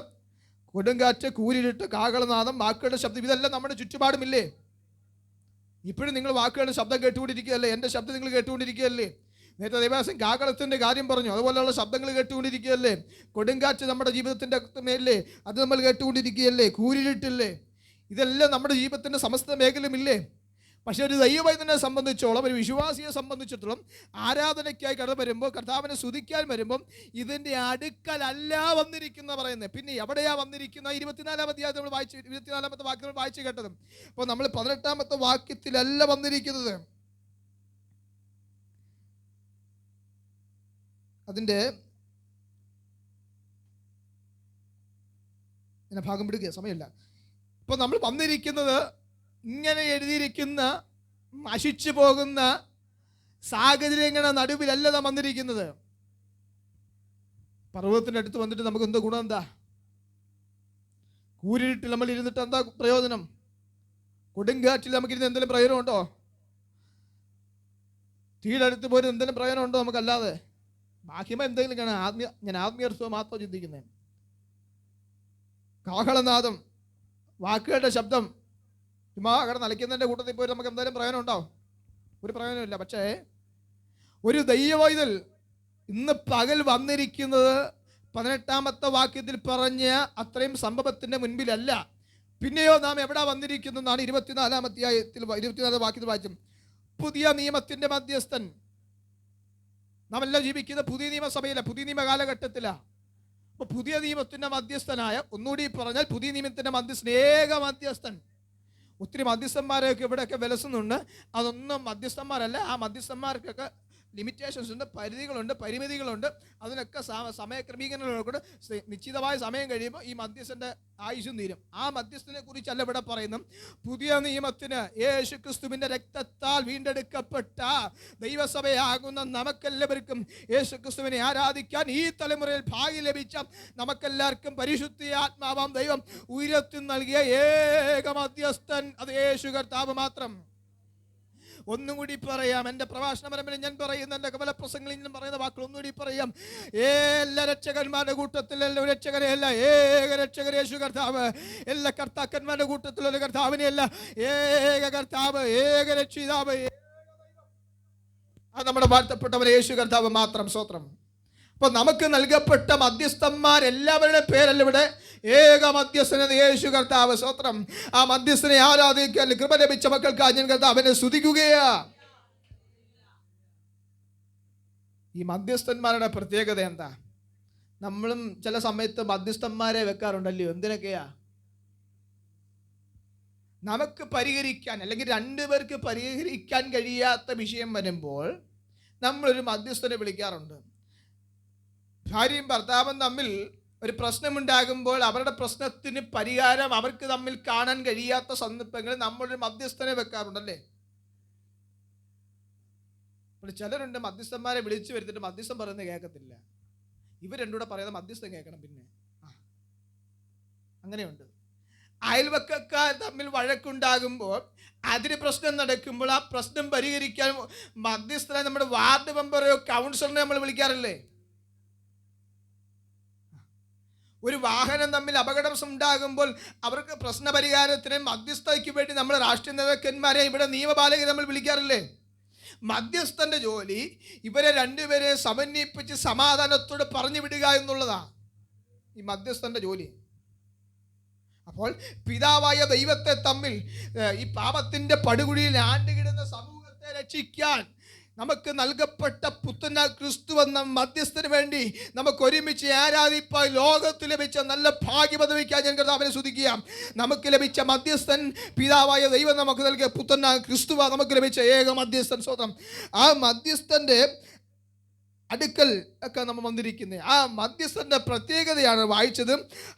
കൊടുങ്കാറ്റ്, കൂരിരുട്ട്, കാഹളനാദം, വാക്കുകളുടെ ശബ്ദം, ഇതെല്ലാം നമ്മുടെ ചുറ്റുപാടുമില്ലേ? ഇപ്പോഴും നിങ്ങൾ വാക്കുകളുടെ ശബ്ദം കേട്ടുകൊണ്ടിരിക്കുകയല്ലേ? എൻ്റെ ശബ്ദം നിങ്ങൾ കേട്ടുകൊണ്ടിരിക്കുകയല്ലേ? നേരത്തെ ദേവാസം കാഹളത്തിൻ്റെ കാര്യം പറഞ്ഞു. അതുപോലെയുള്ള ശബ്ദങ്ങൾ കേട്ടുകൊണ്ടിരിക്കുകയല്ലേ? കൊടുങ്കാറ്റ് നമ്മുടെ ജീവിതത്തിൻ്റെ മേലല്ലേ? അത് നമ്മൾ കേട്ടുകൊണ്ടിരിക്കുകയല്ലേ? കൂരിരുട്ടില്ലേ? ഇതെല്ലാം നമ്മുടെ ജീവിതത്തിൻ്റെ സമസ്ത മേഖലയുമില്ലേ? പക്ഷെ ഒരു ദൈവവൈദ്യനെ സംബന്ധിച്ചോളം, ഒരു വിശ്വാസിയെ സംബന്ധിച്ചിടത്തോളം ആരാധനയ്ക്കായി കടന്നു വരുമ്പോൾ, കർത്താവിനെ സ്തുതിക്കാൻ വരുമ്പം ഇതിൻ്റെ അടുക്കലല്ല വന്നിരിക്കുന്ന പറയുന്നത്. പിന്നെ എവിടെയാ വന്നിരിക്കുന്ന? 24-ാം അധ്യായത്തിൽ നമ്മൾ വായിച്ച് 24-ാമത്തെ വാക്യം നമ്മൾ വായിച്ച് കേട്ടത്. അപ്പോൾ നമ്മൾ 18-ാമത്തെ വാക്യത്തിലല്ല വന്നിരിക്കുന്നത്. അതിൻ്റെ ഭാഗം പിടിക്കുക, സമയമില്ല. ഇപ്പോൾ നമ്മൾ വന്നിരിക്കുന്നത് ഇങ്ങനെ എഴുതിയിരിക്കുന്ന നശിച്ചു പോകുന്ന സാഹചര്യങ്ങളുടെ നടുവിലല്ല നാം വന്നിരിക്കുന്നത്. പർവ്വതത്തിൻ്റെ അടുത്ത് വന്നിട്ട് നമുക്ക് എന്താ ഗുണം? എന്താ? കൂരിട്ടിൽ നമ്മൾ ഇരുന്നിട്ട് എന്താ പ്രയോജനം? കൊടുങ്കാറ്റിൽ നമുക്കിരുന്ന് എന്തെങ്കിലും പ്രയോജനമുണ്ടോ? തീയുടെ അടുത്ത് പോലും എന്തെങ്കിലും പ്രയോജനമുണ്ടോ നമുക്കല്ലാതെ? ബാഹ്യമ എന്തെങ്കിലും കാണാൻ ഞാൻ ആത്മീയത്വം മാത്രം ചിന്തിക്കുന്നത്. കാഹളനാദം, വാക്കുകളുടെ ശബ്ദം, ചുമ്മാ കിടന്ന് അലയ്ക്കുന്നതിൻ്റെ കൂട്ടത്തിൽ പോയി നമുക്ക് എന്തെങ്കിലും പ്രയോജനം ഉണ്ടാവും? ഒരു പ്രയോജനമില്ല. പക്ഷേ ഒരു ദൈവവൈതൽ ഇന്ന് പകൽ വന്നിരിക്കുന്നത് 18-ാമത്തെ വാക്യത്തിൽ പറഞ്ഞ അത്രയും സംഭവത്തിൻ്റെ മുൻപിലല്ല. പിന്നെയോ നാം എവിടെ വന്നിരിക്കുന്നതാണ്? 24 വാക്യത്തിൽ വായിച്ചു, പുതിയ നിയമത്തിൻ്റെ മധ്യസ്ഥൻ. നാം എല്ലാം ജീവിക്കുന്നത് പുതിയ നിയമസഭയില, പുതിയ നിയമ കാലഘട്ടത്തിലാണ്. അപ്പോൾ പുതിയ നിയമത്തിൻ്റെ മധ്യസ്ഥനായ, ഒന്നുകൂടി പറഞ്ഞാൽ പുതിയ നിയമത്തിൻ്റെ മധ്യസ്ഥൻ, ഏക മധ്യസ്ഥൻ. ഒത്തിരി മധ്യസ്ഥന്മാരൊക്കെ ഇവിടെയൊക്കെ വിലസുന്നുണ്ട്. അതൊന്നും മധ്യസ്ഥന്മാരല്ല. ആ മധ്യസ്ഥന്മാർക്കൊക്കെ ലിമിറ്റേഷൻസ് ഉണ്ട്, പരിധികളുണ്ട്, പരിമിതികളുണ്ട്. അതിനൊക്കെ സമയക്രമീകരണങ്ങളുണ്ട്. നിശ്ചിതമായ സമയം കഴിയുമ്പോൾ ഈ മധ്യസ്ഥൻ്റെ ആയുസ്സും തീരും. ആ മധ്യസ്ഥനെ കുറിച്ചല്ല ഇവിടെ പറയുന്നു. പുതിയ നിയമത്തിന് യേശു ക്രിസ്തുവിൻ്റെ രക്തത്താൽ വീണ്ടെടുക്കപ്പെട്ട ദൈവസഭയാകുന്ന നമുക്കെല്ലാവർക്കും യേശു ക്രിസ്തുവിനെ ആരാധിക്കാൻ ഈ തലമുറയിൽ ഭാഗ്യം ലഭിച്ച നമുക്കെല്ലാവർക്കും പരിശുദ്ധാത്മാവാം ദൈവം ഉയർത്തി നൽകിയ ഏക മധ്യസ്ഥൻ അത് യേശു കർത്താവ് മാത്രം. ഒന്നും കൂടി പറയാം. എൻ്റെ പ്രഭാഷണ പരമ്പരയിൽ ഞാൻ പറയുന്ന, എൻ്റെ കവല പ്രസംഗങ്ങളിൽ ഞാൻ പറയുന്ന വാക്കുകൾ ഒന്നുകൂടി പറയാം. എല്ലാ രക്ഷകന്മാരുടെ കൂട്ടത്തിൽ ഒരു രക്ഷകരെയല്ല, ഏക രക്ഷകർ യേശു കർത്താവ്. എല്ലാ കർത്താക്കന്മാരുടെ കൂട്ടത്തിൽ ഒരു കർത്താവിനെയല്ല, ഏക കർത്താവ്, ഏക രക്ഷിതാവ്. അത് നമ്മുടെ വാഴ്ത്തപ്പെട്ടവർ യേശു കർത്താവ് മാത്രം. സ്തോത്രം. അപ്പൊ നമുക്ക് നൽകപ്പെട്ട മധ്യസ്ഥന്മാരെല്ലാവരുടെ പേരല്ല ഇവിടെ, ഏക മധ്യസ്ഥന യേശു കർത്താവ്. സ്തോത്രം. ആ മധ്യസ്ഥനെ ആരാധിക്കാൻ കൃപ ലഭിച്ച മക്കൾക്ക് ഞാൻ കർത്താവിനെ സ്തുതിക്കുകയാ. ഈ മധ്യസ്ഥന്മാരുടെ പ്രത്യേകത എന്താ? നമ്മളും ചില സമയത്ത് മധ്യസ്ഥന്മാരെ വെക്കാറുണ്ടല്ലോ. എന്തിനൊക്കെയാ? നമുക്ക് പരിഹരിക്കാൻ, അല്ലെങ്കിൽ രണ്ടുപേർക്ക് പരിഹരിക്കാൻ കഴിയാത്ത വിഷയം വരുമ്പോൾ നമ്മളൊരു മധ്യസ്ഥനെ വിളിക്കാറുണ്ട്. ഭാര്യയും ഭർത്താവും തമ്മിൽ ഒരു പ്രശ്നമുണ്ടാകുമ്പോൾ അവരുടെ പ്രശ്നത്തിന് പരിഹാരം അവർക്ക് തമ്മിൽ കാണാൻ കഴിയാത്ത സന്ദർഭങ്ങളിൽ നമ്മളൊരു മധ്യസ്ഥനെ വെക്കാറുണ്ടല്ലേ. ചിലരുണ്ട് മധ്യസ്ഥന്മാരെ വിളിച്ചു വരുത്തിട്ട് മധ്യസ്ഥം പറയുന്നത് കേൾക്കത്തില്ല. ഇവർ രണ്ടും കൂടെ പറയുന്നത് മധ്യസ്ഥം കേൾക്കണം. പിന്നെ അങ്ങനെയുണ്ട്. അയൽവക്കക്കാർ തമ്മിൽ വഴക്കുണ്ടാകുമ്പോൾ, അതിന് പ്രശ്നം നടക്കുമ്പോൾ ആ പ്രശ്നം പരിഹരിക്കാൻ മധ്യസ്ഥനെ നമ്മുടെ വാർഡ് മെമ്പറോ കൗൺസിലറിനെ നമ്മൾ വിളിക്കാറില്ലേ. ഒരു വാഹനം തമ്മിൽ അപകടം ഉണ്ടാകുമ്പോൾ അവർക്ക് പ്രശ്നപരിഹാരത്തിന് മധ്യസ്ഥയ്ക്ക് വേണ്ടി നമ്മൾ രാഷ്ട്രീയ നേതാക്കന്മാരെ, ഇവിടെ നിയമപാലകരെ നമ്മൾ വിളിക്കാറില്ലേ. മധ്യസ്ഥന്റെ ജോലി ഇവരെ രണ്ടുപേരെ സമന്വയിപ്പിച്ച് സമാധാനത്തോട് പറഞ്ഞു വിടുക എന്നുള്ളതാണ് ഈ മധ്യസ്ഥന്റെ ജോലി. അപ്പോൾ പിതാവായ ദൈവത്തെ തമ്മിൽ ഈ പാപത്തിന്റെ പടുകുഴിയിൽ ആണ്ടുകിടുന്ന സമൂഹത്തെ രക്ഷിക്കാൻ നമുക്ക് നൽകപ്പെട്ട പുത്രനായ ക്രിസ്തു എന്ന മധ്യസ്ഥന് വേണ്ടി നമുക്ക് ഒരുമിച്ച് ആരാധിപ്പാൻ ലോകത്ത് ലഭിച്ച നല്ല ഭാഗ്യപദവിക്കാൻ ഞാൻ കർത്താവിനെ സ്തുതിക്കുക. നമുക്ക് ലഭിച്ച മധ്യസ്ഥൻ പിതാവായ ദൈവം നമുക്ക് നൽകിയ പുത്രനായ ക്രിസ്തുവാ നമുക്ക് ലഭിച്ച ഏക മധ്യസ്ഥൻ. സ്വതം ആ മധ്യസ്ഥന്റെ അടുക്കൽ ഒക്കെ നമ്മൾ വന്നിരിക്കുന്നത്. ആ മധ്യസ്ഥന്റെ പ്രത്യേകതയാണ് വായിച്ചത്.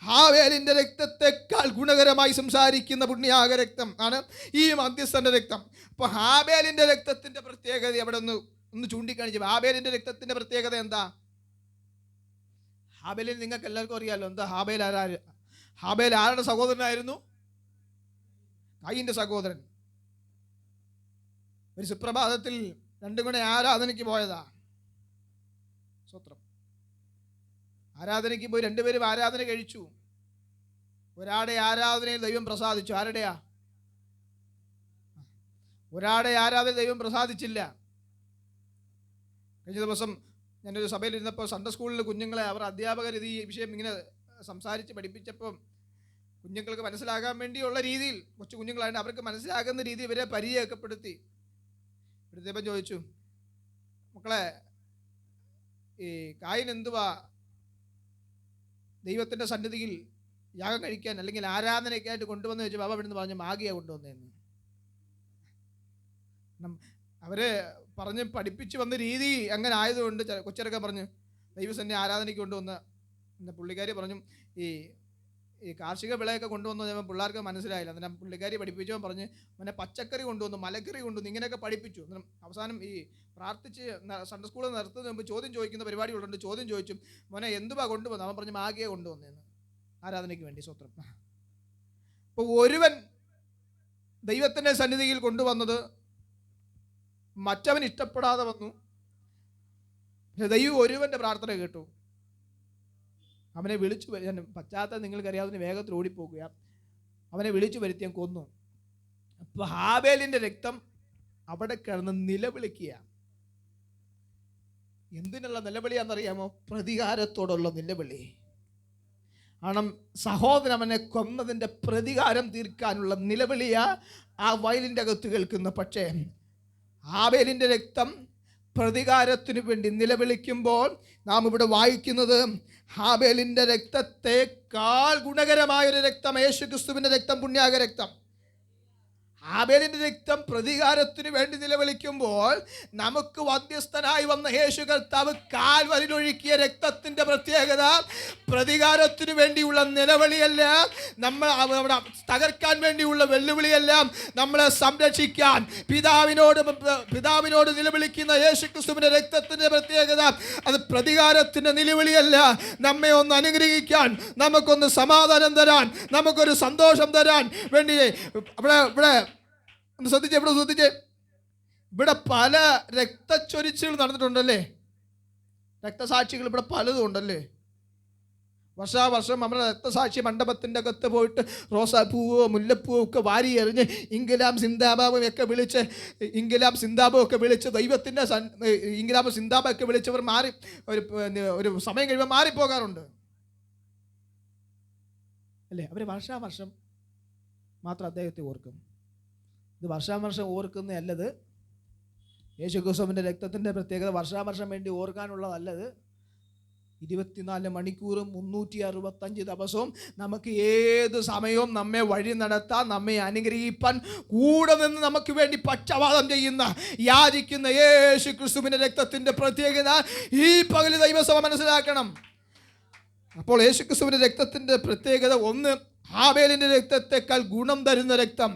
ഹാബേലിന്റെ രക്തത്തെക്കാൾ ഗുണകരമായി സംസാരിക്കുന്ന പുണ്യാക രക്തം ആണ് ഈ മധ്യസ്ഥന്റെ രക്തം. അപ്പൊ ഹാബേലിന്റെ രക്തത്തിന്റെ പ്രത്യേകത അവിടെ ഒന്ന് ചൂണ്ടിക്കാണിച്ചു. ഹാബേലിന്റെ രക്തത്തിന്റെ പ്രത്യേകത എന്താ? ഹാബേലിൽ നിങ്ങൾക്ക് എല്ലാവർക്കും അറിയാലോ. എന്താ ഹാബേൽ? ഹാബേൽ ആരുടെ സഹോദരനായിരുന്നു? കയീന്റെ സഹോദരൻ. ഒരു സുപ്രഭാതത്തിൽ രണ്ടും കൂടെ ആരാധനയ്ക്ക് പോയതാ. സ്വത്രം. ആരാധനയ്ക്ക് പോയി രണ്ടുപേരും ആരാധന കഴിച്ചു. ഒരാടെ ആരാധനയിൽ ദൈവം പ്രസാദിച്ചു. ആരുടെയാ? ഒരാടെ ആരാധന ദൈവം പ്രസാദിച്ചില്ല. കഴിഞ്ഞ ദിവസം ഞാനൊരു സഭയിൽ ഇരുന്നപ്പോൾ സൺഡേ സ്കൂളിൽ കുഞ്ഞുങ്ങളെ അവർ അധ്യാപകർ ഈ വിഷയം ഇങ്ങനെ സംസാരിച്ച് പഠിപ്പിച്ചപ്പം കുഞ്ഞുങ്ങൾക്ക് മനസ്സിലാകാൻ വേണ്ടിയുള്ള രീതിയിൽ, കൊച്ചു കുഞ്ഞുങ്ങളായിട്ട് അവർക്ക് മനസ്സിലാകുന്ന രീതിയിൽ ഇവരെ പരിചയപ്പെടുത്തി. ദൈവം ചോദിച്ചു, മക്കളെ, ഈ കായൻ എന്തുവാ ദൈവത്തിൻ്റെ സന്നിധിയിൽ യാഗം കഴിക്കാൻ അല്ലെങ്കിൽ ആരാധനയ്ക്കായിട്ട് കൊണ്ടുവന്ന് വെച്ചു? ബാബ ഇവിടുന്ന് പറഞ്ഞു മാഗിയാണ് കൊണ്ടുവന്നതെന്ന്. അവര് പറഞ്ഞ് പഠിപ്പിച്ച് വന്ന രീതി അങ്ങനെ ആയതുകൊണ്ട് കൊച്ചിറക്കം പറഞ്ഞു ദൈവസന്നെ ആരാധനയ്ക്ക് കൊണ്ടുവന്ന. പിന്നെ പുള്ളിക്കാരി പറഞ്ഞു, ഈ ഈ കാർഷിക വിളയൊക്കെ കൊണ്ടുവന്നു പിള്ളേർക്ക് മനസ്സിലായില്ല. അന്നേരം പുള്ളിക്കാരി പഠിപ്പിച്ചോ പറഞ്ഞ് മോനെ പച്ചക്കറി കൊണ്ടുവന്നു, മലക്കറി കൊണ്ടുവന്നു, ഇങ്ങനെയൊക്കെ പഠിപ്പിച്ചു. അന്നേരം അവസാനം ഈ പ്രാർത്ഥിച്ച് സൺഡേ സ്കൂളിൽ നിർത്തുന്നതിന് മുമ്പ് ചോദ്യം ചോദിക്കുന്ന പരിപാടികളുണ്ട്. ചോദ്യം ചോദിച്ചു, മോനെ എന്തുവാ കൊണ്ടുവന്നത്? അവൻ പറഞ്ഞ് മാഗിയെ കൊണ്ടുവന്നതെന്ന്, ആരാധനയ്ക്ക് വേണ്ടി. സ്വത്രം. അപ്പോൾ ഒരുവൻ ദൈവത്തിൻ്റെ സന്നിധിയിൽ കൊണ്ടുവന്നത് മറ്റവൻ ഇഷ്ടപ്പെടാതെ വന്നു. ദൈവം ഒരുവൻ്റെ പ്രാർത്ഥന കേട്ടു. അവനെ വിളിച്ചു പശ്ചാത്തലം നിങ്ങൾക്കറിയാവുന്ന വേഗത്തിൽ ഓടിപ്പോകുക. അവനെ വിളിച്ചു വരുത്തി കൊന്നു. അപ്പോൾ ഹാബേലിൻ്റെ രക്തം അവിടെ കിടന്ന് നിലവിളിക്കുക. എന്തിനുള്ള നിലവിളിയാണെന്നറിയാമോ? പ്രതികാരത്തോടുള്ള നിലവിളി. കാരണം സഹോദരൻ അവനെ കൊന്നതിൻ്റെ പ്രതികാരം തീർക്കാനുള്ള നിലവിളിയാ ആ വയലിൻ്റെ അകത്ത് കേൾക്കുന്നു. പക്ഷേ ഹാബേലിൻ്റെ രക്തം പ്രതികാരത്തിനു വേണ്ടി നിലവിളിക്കുമ്പോൾ നാം ഇവിടെ വായിക്കുന്നത് ഹാബേലിൻ്റെ രക്തത്തെക്കാൾ ഗുണകരമായൊരു രക്തം യേശുക്രിസ്തുവിൻ്റെ രക്തം, പുണ്യാക രക്തം. ഹാബേലിൻ്റെ രക്തം പ്രതികാരത്തിന് വേണ്ടി നിലവിളിക്കുമ്പോൾ നമുക്ക് മധ്യസ്ഥനായി വന്ന യേശു കർത്താവ് കാൽവരിലൊഴുക്കിയ രക്തത്തിൻ്റെ പ്രത്യേകത പ്രതികാരത്തിന് വേണ്ടിയുള്ള നിലവിളിയല്ല, നമ്മൾ തകർക്കാൻ വേണ്ടിയുള്ള വെല്ലുവിളിയല്ല, നമ്മളെ സംരക്ഷിക്കാൻ പിതാവിനോട് നിലവിളിക്കുന്ന യേശുക്രിസ്തുവിൻ്റെ രക്തത്തിൻ്റെ പ്രത്യേകത അത് പ്രതികാരത്തിൻ്റെ നിലവിളിയല്ല, നമ്മെ ഒന്ന് അനുഗ്രഹിക്കാൻ, നമുക്കൊന്ന് സമാധാനം തരാൻ, നമുക്കൊരു സന്തോഷം തരാൻ വേണ്ടി. ഇവിടെ ശ്രദ്ധിച്ചേ, ഇവിടെ പല രക്തച്ചൊരിച്ചിൽ നടന്നിട്ടുണ്ടല്ലേ, രക്തസാക്ഷികൾ ഇവിടെ പലതും ഉണ്ടല്ലേ. വർഷാവർഷം നമ്മുടെ രക്തസാക്ഷി മണ്ഡപത്തിൻ്റെ അകത്ത് പോയിട്ട് റോസാപ്പൂവോ മുല്ലപ്പൂവോ ഒക്കെ വാരി എറിഞ്ഞ് ഇംഗിലാം സിന്ദാബാബും ഒക്കെ വിളിച്ച് ദൈവത്തിൻ്റെ ഇംഗിലാം സിന്ദാബൊക്കെ വിളിച്ചവർ മാറി ഒരു സമയം കഴിയുമ്പോൾ മാറിപ്പോകാറുണ്ട് അല്ലേ. അവർ വർഷാവർഷം മാത്രം അദ്ദേഹത്തെ ഓർക്കും. ഇത് വർഷാവർഷം ഓർക്കുന്നതല്ലത്. യേശുക്രിസ്തുവിൻ്റെ രക്തത്തിൻ്റെ പ്രത്യേകത വർഷാവർഷം വേണ്ടി ഓർക്കാനുള്ളതല്ലത്. 24 മണിക്കൂറും 365 ദിവസവും നമുക്ക് ഏത് സമയവും നമ്മെ വഴി നടത്താൻ, നമ്മെ അനുഗ്രഹിപ്പാൻ, കൂടെ നിന്ന് നമുക്ക് വേണ്ടി പക്ഷപാതം ചെയ്യുന്ന യാചിക്കുന്ന യേശുക്രിസ്തുവിൻ്റെ രക്തത്തിൻ്റെ പ്രത്യേകത ഈ പകല് ദൈവസഭ മനസ്സിലാക്കണം. അപ്പോൾ യേശുക്രിസ്തുവിൻ്റെ രക്തത്തിൻ്റെ പ്രത്യേകത 1, ഹാബേലിൻ്റെ രക്തത്തെക്കാൾ ഗുണം തരുന്ന രക്തം.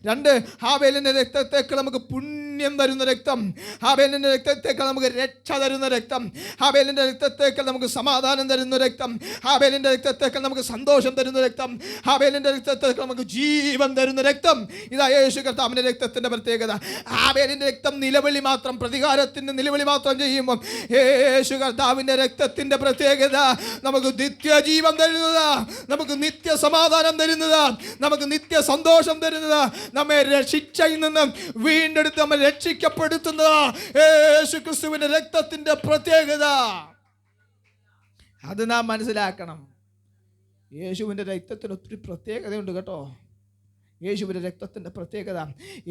2, ഹാബേലിൻ്റെ രക്തത്തേക്കാൾ നമുക്ക് പുണ്യം തരുന്ന രക്തം. ഹാബേലിൻ്റെ രക്തത്തേക്കാൾ നമുക്ക് രക്ഷ തരുന്ന രക്തം. ഹാബേലിൻ്റെ രക്തത്തേക്കാൾ നമുക്ക് സമാധാനം തരുന്ന രക്തം. ഹാബേലിൻ്റെ രക്തത്തേക്കാൾ നമുക്ക് സന്തോഷം തരുന്ന രക്തം. ഹാബേലിൻ്റെ രക്തത്തേക്കാൾ നമുക്ക് ജീവൻ തരുന്ന രക്തം. ഇതാ യേശു കർത്താവിൻ്റെ രക്തത്തിൻ്റെ പ്രത്യേകത. ഹാബേലിൻ്റെ രക്തം നിലവിളി മാത്രം, പ്രതികാരത്തിൻ്റെ നിലവിളി മാത്രം ചെയ്യുമ്പോൾ യേശു കർത്താവിൻ്റെ രക്തത്തിൻ്റെ പ്രത്യേകത നമുക്ക് നിത്യജീവൻ തരുന്നതാ, നമുക്ക് നിത്യ സമാധാനം തരുന്നതാ, നമുക്ക് നിത്യ സന്തോഷം തരുന്നതാ, നമ്മെ ശിക്ഷയിൽ നിന്നും വീണ്ടെടുത്ത് നമ്മെ രക്ഷിക്കപ്പെടുത്തുന്ന യേശുക്രിസ്തുവിന്റെ രക്തത്തിന്റെ പ്രത്യേകത അത് നാം മനസ്സിലാക്കണം. യേശുവിൻ്റെ രക്തത്തിന് ഒത്തിരി പ്രത്യേകതയുണ്ട് കേട്ടോ. യേശുവിൻ്റെ രക്തത്തിൻ്റെ പ്രത്യേകത,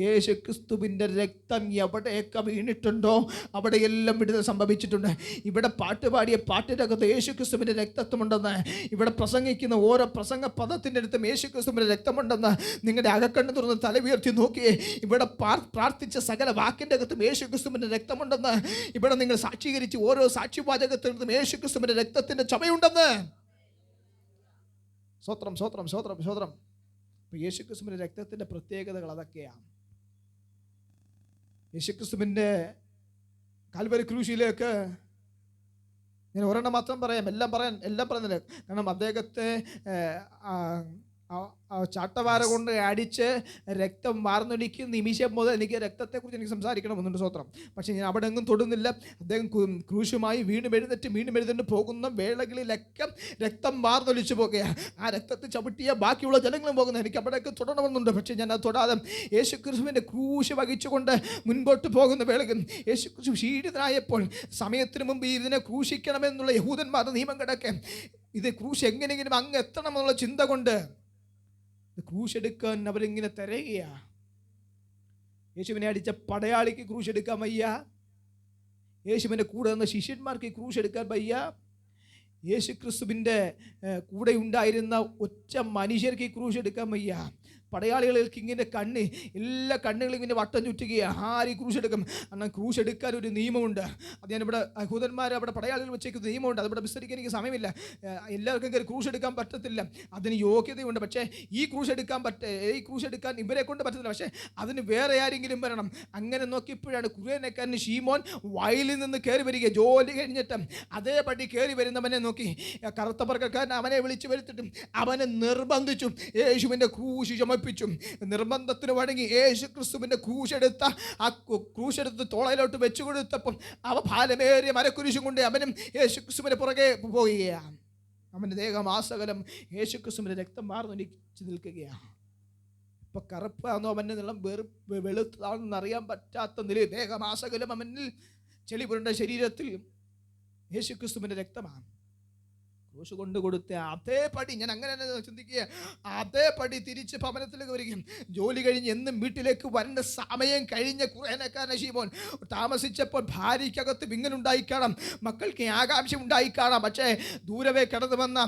യേശുക്രിസ്തുവിൻ്റെ രക്തം എവിടെയൊക്കെ വീണിട്ടുണ്ടോ അവിടെയെല്ലാം വിടുതൽ സംഭവിച്ചിട്ടുണ്ട്. ഇവിടെ പാട്ടുപാടിയ പാട്ടിനകത്ത് യേശുക്രിസ്തുവിൻ്റെ രക്തത്വമുണ്ടെന്ന്, ഇവിടെ പ്രസംഗിക്കുന്ന ഓരോ പ്രസംഗ പദത്തിൻ്റെ അടുത്തും യേശുക്രിസ്തുവിൻ്റെ രക്തമുണ്ടെന്ന് നിങ്ങളുടെ അകക്കണ്ണ് തുറന്ന് തലയുയർത്തി നോക്കിയേ. ഇവിടെ പ്രാർത്ഥിച്ച സകല വാക്കിൻ്റെ അകത്തും യേശുക്രിസ്തുവിൻ്റെ രക്തമുണ്ടെന്ന്, ഇവിടെ നിങ്ങൾ സാക്ഷീകരിച്ച് ഓരോ സാക്ഷിവാചകത്തിനടുത്തും യേശുക്രിസ്തുവിൻ്റെ രക്തത്തിൻ്റെ ചുമയുണ്ടെന്ന്. സ്വത്രം സ്വത്രം സ്വത്രം സ്വത്രം. യേശുക്രിസ്തുവിൻ്റെ രക്തത്തിൻ്റെ പ്രത്യേകതകൾ അതൊക്കെയാണ്. യേശുക്രിസ്തുവിൻ്റെ കാൽവരി ക്രൂശിലേക്ക് ഞാൻ ഒരെണ്ണം മാത്രം പറയാം, എല്ലാം പറയുന്നില്ല. കാരണം അദ്ദേഹത്തെ ചാട്ടവാര കൊണ്ട് അടിച്ച് രക്തം വാർന്നൊലിക്കുന്ന നിമിഷം മുതൽ എനിക്ക് രക്തത്തെക്കുറിച്ച് എനിക്ക് സംസാരിക്കണമെന്നുണ്ട്. സ്വത്രം. പക്ഷേ ഞാൻ അവിടെ എങ്ങും തൊടുന്നില്ല. അദ്ദേഹം ക്രൂശുമായി വീണ്ടും എഴുന്നേറ്റ് പോകുന്ന വേളകളിലൊക്കെ രക്തം വാർന്നൊലിച്ചു പോകുകയാണ്. ആ രക്തത്തിൽ ചവിട്ടിയ ബാക്കിയുള്ള ജനങ്ങളും പോകുന്നത് എനിക്ക് അവിടെയൊക്കെ തൊടണമെന്നുണ്ട്. പക്ഷേ ഞാൻ അത് തൊടാതെ യേശുക്രിസ്തുവിൻ്റെ ക്രൂശ് വഹിച്ചുകൊണ്ട് മുൻപോട്ട് പോകുന്ന വേളകൾ യേശുക്രിസ്തു ക്ഷീണിതനായപ്പോൾ സമയത്തിന് മുമ്പ് ഇതിനെ ക്രൂശിക്കണമെന്നുള്ള യഹൂദന്മാരുടെ നിയമം കിടക്കെ ഇത് ക്രൂശ് എങ്ങനെയെങ്കിലും അങ്ങ് എത്തണമെന്നുള്ള ചിന്ത കൊണ്ട് ക്രൂശ് എടുക്കാൻ അവരിങ്ങനെ തിരയുക. യേശുവിനെ അടിച്ച പടയാളിക്ക് ക്രൂശ് എടുക്കാൻ വയ്യ, യേശുവിൻ്റെ കൂടെ നിന്ന ശിഷ്യന്മാർക്ക് ക്രൂശ് എടുക്കാൻ വയ്യ, യേശുക്രിസ്തുവിൻ്റെ കൂടെ ഉണ്ടായിരുന്ന ഒറ്റ മനുഷ്യർക്ക് ക്രൂശ് എടുക്കാൻ വയ്യ. പടയാളികൾക്ക് ഇങ്ങനെ എല്ലാ കണ്ണുകളും ഇങ്ങനെ വട്ടം ചുറ്റുകയാണ്. ആര് ക്രൂശ് എടുക്കും? എന്നാൽ ക്രൂശ് എടുക്കാൻ ഒരു നിയമമുണ്ട്. അത് ഞാനിവിടെ യഹൂദന്മാർ അവിടെ പടയാളികൾ വെച്ചേക്കുന്ന നിയമമുണ്ട്. അതിവിടെ വിസ്തരിക്കാൻ എനിക്ക് സമയമില്ല. എല്ലാവർക്കും കയറി ക്രൂശ് എടുക്കാൻ പറ്റത്തില്ല, അതിന് യോഗ്യതയുണ്ട്. പക്ഷേ ഈ ക്രൂശ് എടുക്കാൻ ഇവരെ കൊണ്ട് പറ്റത്തില്ല. പക്ഷേ അതിന് വേറെ ആരെങ്കിലും വരണം. അങ്ങനെ നോക്കിയപ്പോഴാണ് കുരേനക്കാരൻ ശീമോൻ വയലിൽ നിന്ന് കയറി വരിക. ജോലി കഴിഞ്ഞിട്ട് അതേപടി കയറി വരുന്നവനെ നോക്കി കറുത്ത വർഗ്ഗക്കാരൻ അവനെ വിളിച്ചു വരുത്തിട്ടും അവനെ നിർബന്ധിച്ചു യേശുവിൻ്റെ ക്രൂശ് ചുമപ്പിച്ചു. നിർബന്ധത്തിന് വഴങ്ങി യേശു ക്രിസ്തുവിൻ്റെ ക്രൂശെടുത്ത് തോളയിലോട്ട് വെച്ചു കൊടുത്തപ്പം അവ ഭാരമേറിയ മരക്കുരിശും കൊണ്ട് അവനും യേശു ക്രിസ്തുവിൻ്റെ പുറകെ പോവുകയാണ്. അവൻ്റെ ദേഹമാസകലം യേശു ക്രിസ്തുവിൻ്റെ രക്തം മാർന്നൊലിച്ച് നിൽക്കുകയാണ്. ഇപ്പം കറുപ്പാണെന്നോ അവൻ്റെ നിളം വെളുത്താണെന്ന് അറിയാൻ പറ്റാത്ത നിലയിൽ ദേഹമാസകലം അവനിൽ ചെളി പുരണ്ട ശരീരത്തിൽ യേശു ക്രിസ്തുവിൻ്റെ രക്തമാണ്. ക്രൂശ് കൊണ്ട് കൊടുത്ത അതേപടി, ഞാൻ അങ്ങനെ ചിന്തിക്കുക, അതേപടി തിരിച്ച് ഭവനത്തിലേക്ക് വരികയും ജോലി കഴിഞ്ഞ് എന്നും വീട്ടിലേക്ക് വരേണ്ട സമയം കഴിഞ്ഞ കുറേനക്കാരൻ ശീമോൻ താമസിച്ചപ്പോൾ ഭാര്യയ്ക്കകത്ത് വിങ്ങലുണ്ടായി കാണാം, മക്കൾക്ക് ആകാംക്ഷ ഉണ്ടായി കാണാം. പക്ഷേ ദൂരവേ കടന്നു വന്ന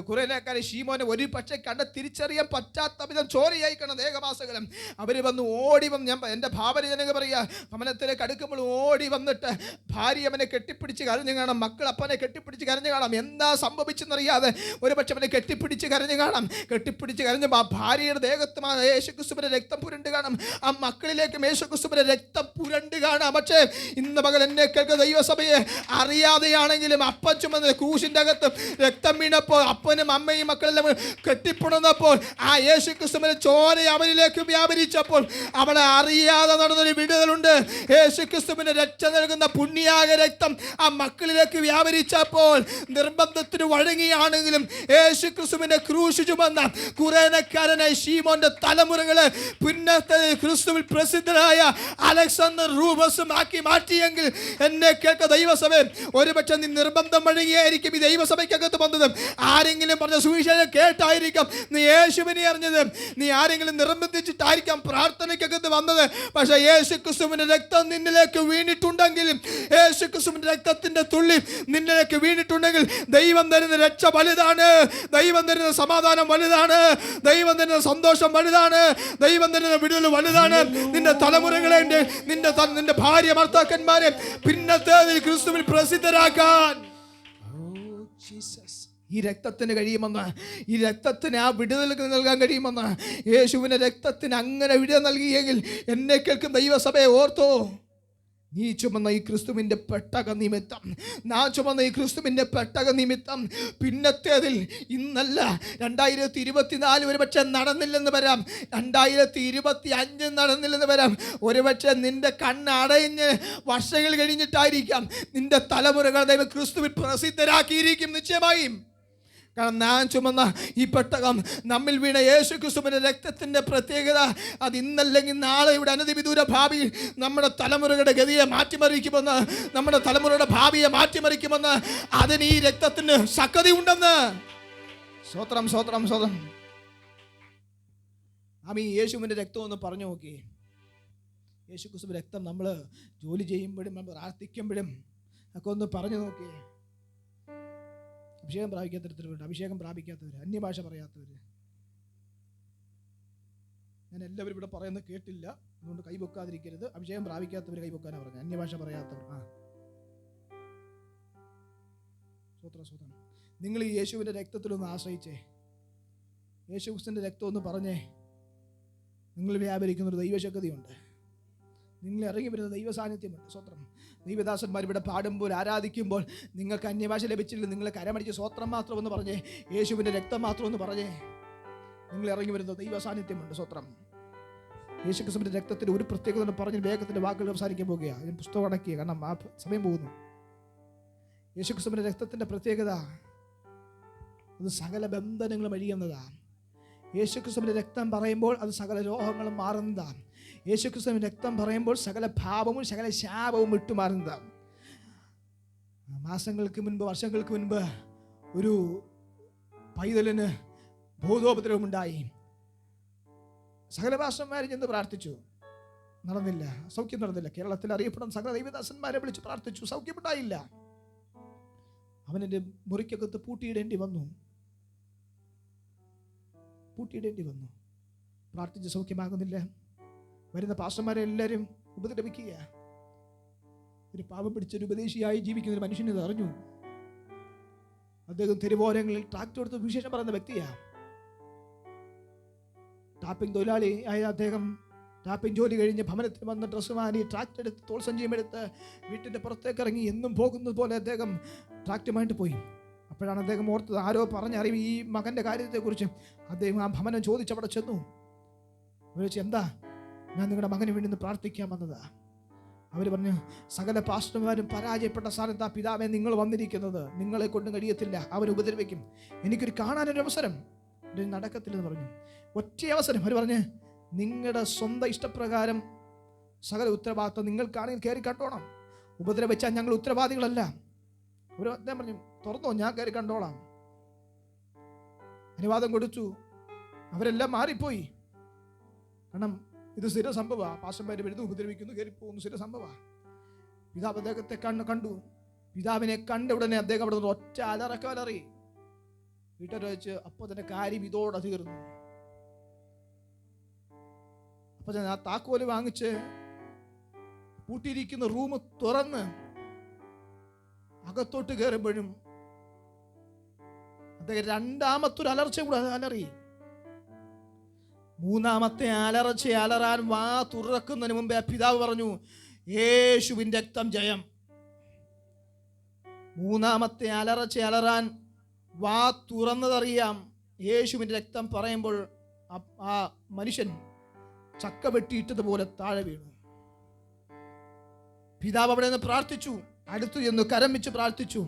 കുറേനക്കാരൻ ശീമോനെ ഒരു പക്ഷേ തിരിച്ചറിയാൻ പറ്റാത്ത വിധം ചോരയായി കാണാം ദേഹമാസകലം. അവർ ഓടി വന്ന്, ഞാൻ എൻ്റെ ഭാവന ജനങ്ങൾ പറയുക, ഭവനത്തിലേക്ക് അടുക്കുമ്പോൾ ഓടി വന്നിട്ട് ഭാര്യ അവനെ കെട്ടിപ്പിടിച്ച് കരഞ്ഞു കാണാം, മക്കൾ അപ്പനെ കെട്ടിപ്പിടിച്ച് കരഞ്ഞു കാണാം. എന്താ സംഭവിച്ചെന്നറിയാതെ ഒരു പക്ഷെ അവനെ കെട്ടിപ്പിടിച്ച് കരഞ്ഞു കാണാം. കെട്ടിപ്പിടിച്ച് കരഞ്ഞപ്പോൾ ആ ഭാര്യയുടെ ദേഹത്ത് യേശുക്രിസ്തുവിന്റെ രക്തം പുരണ്ട് കാണാം, ആ മക്കളിലേക്കും യേശുക്രിസ്തുവിന്റെ രക്തം പുരണ്ട് കാണാം. പക്ഷേ ഇന്ന് മകൻ എന്നെ കേൾക്കുന്ന ദൈവസഭയെ, അറിയാതെയാണെങ്കിലും അപ്പൻ ചുമന്ന ക്രൂശിന്റെ അകത്ത് രക്തം വീണപ്പോൾ അപ്പനും അമ്മയും മക്കളെല്ലാം കെട്ടിപ്പുണർന്നപ്പോൾ ആ യേശുക്രിസ്തുവിന്റെ ചോര അവനിലേക്ക് വ്യാപരിച്ചപ്പോൾ അവളെ അറിയാതെ നടന്നൊരു വിടുതലുണ്ട്. യേശുക്രിസ്തുവിന്റെ രക്ഷ നൽകുന്ന പുണ്യാക രക്തം ആ മക്കളിലേക്ക് വ്യാപരിച്ചപ്പോൾ നിർബന്ധത്തിന് വഴങ്ങിയാണെങ്കിലും യേശുക്രിസ്തുവിന്റെ ക്രൂശ് ചുമന്ന കുറേനക്കാരനായ ശീമോന്റെ തലമുറകള് പിന്നത്തെ ക്രിസ്തുവിൽ പ്രസിദ്ധനായ അലക്സാണ്ടർ റൂബസും ആക്കി മാറ്റിയെങ്കിൽ എന്നെ കേൾക്ക ദൈവസഭ, ഒരുപക്ഷെ നീ നിർബന്ധം വഴങ്ങിയായിരിക്കും ഈ ദൈവസഭയ്ക്കകത്ത് വന്നത്. ആരെങ്കിലും പറഞ്ഞ സുവിശേഷം കേട്ടായിരിക്കാം നീ യേശുവിനെ അറിഞ്ഞത്, നീ ആരെങ്കിലും നിർബന്ധിച്ചിട്ടായിരിക്കാം പ്രാർത്ഥനയ്ക്കകത്ത് വന്നത്. പക്ഷേ യേശുക്രിസ്തുവിന്റെ രക്തം നിന്നിലേക്ക് വീണിട്ടുണ്ടെങ്കിലും, യേശുക്രിസ്തുവിന്റെ രക്തത്തിന്റെ തുള്ളി നിന്നിലേക്ക് വീണിട്ടുണ്ടെങ്കിൽ ദൈവം തരുന്ന രക്ഷ വലുതാണ്, ദൈവം തരുന്ന സമാധാനം വലുതാണ്, ദൈവം തരുന്ന സന്തോഷം വലുതാണ്, ദൈവം തരുന്ന വിടുതൽ വലുതാണ്. നിന്റെ തലമുറകളെ, നിന്റെ ഭാര്യ ഭർത്താക്കന്മാരെ പിന്നത്തെ ക്രിസ്തുവിൽ പ്രസിദ്ധരാക്കാൻ ഈ രക്തത്തിന് കഴിയുമെന്ന്, ഈ രക്തത്തിന് ആ വിടുതൽ നൽകാൻ കഴിയുമെന്ന്. യേശുവിന്റെ രക്തത്തിന് അങ്ങനെ വിടുതൽ നൽകിയെങ്കിൽ എന്നെ കേൾക്കും ദൈവസഭയെ ഓർത്തോ, നീ ചുമന്ന ഈ ക്രിസ്തുവിൻ്റെ പെട്ടക നിമിത്തം, ഞാൻ ചുമന്ന ഈ ക്രിസ്തുവിൻ്റെ പെട്ടക നിമിത്തം പിന്നത്തേതിൽ ഇന്നല്ല 2024 ഒരുപക്ഷെ നടന്നില്ലെന്ന് വരാം, 2025 നടന്നില്ലെന്ന് വരാം, ഒരുപക്ഷെ നിന്റെ കണ്ണടഞ്ഞ് വർഷങ്ങൾ കഴിഞ്ഞിട്ടായിരിക്കാം നിന്റെ തലമുറകൾ ദൈവം ക്രിസ്തുവിൽ പ്രസിദ്ധരാക്കിയിരിക്കും നിശ്ചയമായും. കാരണം ഞാൻ ചുമന്ന ഈ പെട്ടകം, നമ്മിൽ വീണ യേശു ക്രിസ്തുവിന്റെ രക്തത്തിന്റെ പ്രത്യേകത, അത് ഇന്നല്ലെങ്കിൽ നാളെ ഇവിടെ അനധിവിദൂര ഭാവിയിൽ നമ്മുടെ തലമുറകളുടെ ഗതിയെ മാറ്റിമറിക്കുമെന്ന്, നമ്മുടെ തലമുറയുടെ ഭാവിയെ മാറ്റിമറിക്കുമെന്ന്, അതിന് ഈ രക്തത്തിന് ശക്തിയുണ്ടെന്ന്. സ്വത്രം സ്വത്രം സ്വതം. ഈ യേശുവിന്റെ രക്തം ഒന്ന് പറഞ്ഞു നോക്കി. യേശു ക്രിസ്തുവിന്റെ രക്തം നമ്മൾ ജോലി ചെയ്യുമ്പോഴും നമ്മൾ പ്രാർത്ഥിക്കുമ്പോഴും ഒക്കെ ഒന്ന് പറഞ്ഞു നോക്കി. അഭിഷേകം പ്രാപിക്കാത്തവരുണ്ട്, അഭിഷേകം പ്രാപിക്കാത്തവർ, അന്യഭാഷ പറയാത്തവർ. ഞാൻ എല്ലാവരും ഇവിടെ പറയുന്നത് കേട്ടില്ല, അതുകൊണ്ട് കൈവെക്കാതിരിക്കരുത്. അഭിഷേകം പ്രാപിക്കാത്തവർ കൈവെക്കാനാണ് പറഞ്ഞത്, അന്യഭാഷ പറയാത്തവർ. സ്വത്രം. നിങ്ങൾ ഈ യേശുവിൻ്റെ രക്തത്തിലൊന്ന് ആശ്രയിച്ചേ, യേശു ക്രിസ്തുവിൻ്റെ രക്തം ഒന്ന് പറഞ്ഞേ. നിങ്ങൾ വ്യാപരിക്കുന്നൊരു ദൈവശക്തിയുണ്ട്, നിങ്ങൾ ഇറങ്ങി വരുന്ന ദൈവ സാന്നിധ്യമുണ്ട്. സ്വത്രം. ദൈവദാസന്മാർ ഇവിടെ പാടുമ്പോൾ ആരാധിക്കുമ്പോൾ നിങ്ങൾക്ക് അന്യഭാഷ ലഭിച്ചില്ല, നിങ്ങൾ കരമടിച്ച് സ്വത്രം മാത്രം എന്ന് പറഞ്ഞേ, യേശുവിൻ്റെ രക്തം മാത്രം എന്ന് പറഞ്ഞേ, നിങ്ങൾ ഇറങ്ങി വരുന്ന ദൈവ സാന്നിധ്യമുണ്ട്. സ്വത്രം. യേശു ക്രിസ്തുവിൻ്റെ രക്തത്തിൽ ഒരു പ്രത്യേകത പറഞ്ഞ് വേഗത്തിൻ്റെ വാക്കുകൾ സംസാരിക്കാൻ പോകുകയാണ്. ഞാൻ പുസ്തകം അടക്കിയ, കാരണം ആ സമയം പോകുന്നു. യേശു ക്രിസ്തുവിൻ്റെ രക്തത്തിൻ്റെ പ്രത്യേകത, അത് സകല ബന്ധനങ്ങളും അഴിയുന്നതാണ്. യേശു ക്രിസ്തുവിൻ്റെ രക്തം പറയുമ്പോൾ അത് സകല രോഗങ്ങളും മാറുന്നതാണ്. യേശു ക്രിസ്തുവിൻ്റെ രക്തം പറയുമ്പോൾ സകല ഭാവവും സകല ശാപവും വിട്ടുമാറുന്നതാണ്. മാസങ്ങൾക്ക് മുൻപ്, വർഷങ്ങൾക്ക് മുൻപ് ഒരു പൈതലിന് ബോധോപദ്രവമുണ്ടായി. സകല ഭാഷന്മാരെ ചെന്ന് പ്രാർത്ഥിച്ചു, നടന്നില്ല, സൗഖ്യം നടന്നില്ല. കേരളത്തിൽ അറിയപ്പെടുന്ന സകല ദൈവദാസന്മാരെ വിളിച്ച് പ്രാർത്ഥിച്ചു, സൗഖ്യമുണ്ടായില്ല. അവനെൻ്റെ മുറിക്കകത്ത് പൂട്ടിയിടേണ്ടി വന്നു. പ്രാർത്ഥിച്ച് സൗഖ്യമാകുന്നില്ല. വരുന്ന പാസ്റ്റർമാരെ എല്ലാവരും ഉപദ്രവിക്കുക. ഒരു പാപം പിടിച്ചൊരു ഉപദേശിയായി ജീവിക്കുന്ന ഒരു മനുഷ്യന് ഇത് അറിഞ്ഞു. അദ്ദേഹം തെരുവോരങ്ങളിൽ ട്രാക്ടർ എടുത്ത് വിശേഷം പറയുന്ന വ്യക്തിയാണ്. ടാപ്പിംഗ് തൊഴിലാളി ആയ അദ്ദേഹം ടാപ്പിംഗ് ജോലി കഴിഞ്ഞ് ഭവനത്തിൽ വന്ന് ഡ്രസ്സ് മാറി ട്രാക്ടർ എടുത്ത് തോൾ സഞ്ചിയും എടുത്ത് വീട്ടിൻ്റെ പുറത്തേക്ക് ഇറങ്ങി എന്നും പോകുന്നത് പോലെ അദ്ദേഹം ട്രാക്ടറുമായിട്ട് പോയി. അപ്പോഴാണ് അദ്ദേഹം ഓർത്തത്, ആരോ പറഞ്ഞറിയും ഈ മകൻ്റെ കാര്യത്തെക്കുറിച്ച്. അദ്ദേഹം ആ ഭവനം ചോദിച്ചവിടെ ചെന്നു. അവർ ചോദിച്ചു, എന്താ? ഞാൻ നിങ്ങളുടെ മകന് വേണ്ടി ഒന്ന് പ്രാർത്ഥിക്കാൻ വന്നതാ. അവർ പറഞ്ഞു, സകല പാസ്റ്റർമാരും പരാജയപ്പെട്ട സ്ഥാനത്ത് ആ പിതാവെ നിങ്ങൾ വന്നിരിക്കുന്നത്, നിങ്ങളെ കൊണ്ടും കഴിയത്തില്ല, അവൻ ഉപദ്രവിക്കും. എനിക്കൊരു കാണാനൊരു അവസരം നടക്കത്തില്ലെന്ന് പറഞ്ഞു. ഒറ്റ അവസരം. അവർ പറഞ്ഞ്, നിങ്ങളുടെ സ്വന്തം ഇഷ്ടപ്രകാരം സകല ഉത്തരവാദിത്വം നിങ്ങൾക്കാണെങ്കിൽ കയറി കണ്ടോണം, ഉപദ്രവിച്ചാൽ ഞങ്ങൾ ഉത്തരവാദികളല്ല. അവർ അദ്ദേഹം പറഞ്ഞു, തുറന്നോ, ഞാൻ കയറി കണ്ടോളാം. അനുവാദം കൊടുത്തു. അവരെല്ലാം മാറിപ്പോയി. കാരണം ഇത് സ്ഥിര സംഭവമാണ്. പാസ്റ്റർമാര് വരുന്നു, ഉപദ്രവിക്കുന്നു, കയറി പോകുന്നു, സ്ഥിര സംഭവമാണ്. പിതാവ് അദ്ദേഹത്തെ കണ്ടു. പിതാവിനെ കണ്ട ഉടനെ അദ്ദേഹം അവിടെ നിന്ന് ഒറ്റ അലറി. വീട്ടുകാർ വെച്ച് അപ്പോൾ തന്നെ കാര്യം ഇതോടെ തീർന്നു. അപ്പൊ ഞാൻ ആ താക്കോല് വാങ്ങിച്ച് പൂട്ടിയിരിക്കുന്ന റൂം തുറന്ന് അകത്തോട്ട് കയറുമ്പോഴും അദ്ദേഹം രണ്ടാമത്തൊരു അലർച്ച കൂടെ അലറി. മൂന്നാമത്തെ അലർച്ച അലറാൻ വാ തുറക്കുന്നതിന് മുമ്പേ പിതാവ് പറഞ്ഞു, യേശുവിൻ്റെ രക്തം ജയം. മൂന്നാമത്തെ അലർച്ച അലറാൻ വാ തുറന്നതറിയാം. യേശുവിൻ്റെ രക്തം പറയുമ്പോൾ ആ മനുഷ്യൻ ചക്ക വെട്ടിയിട്ടതുപോലെ താഴെ വീണു. പിതാവ് അവിടെ നിന്ന് പ്രാർത്ഥിച്ചു, അടുത്തു ചെന്ന് കരം വെച്ച് പ്രാർത്ഥിച്ചു.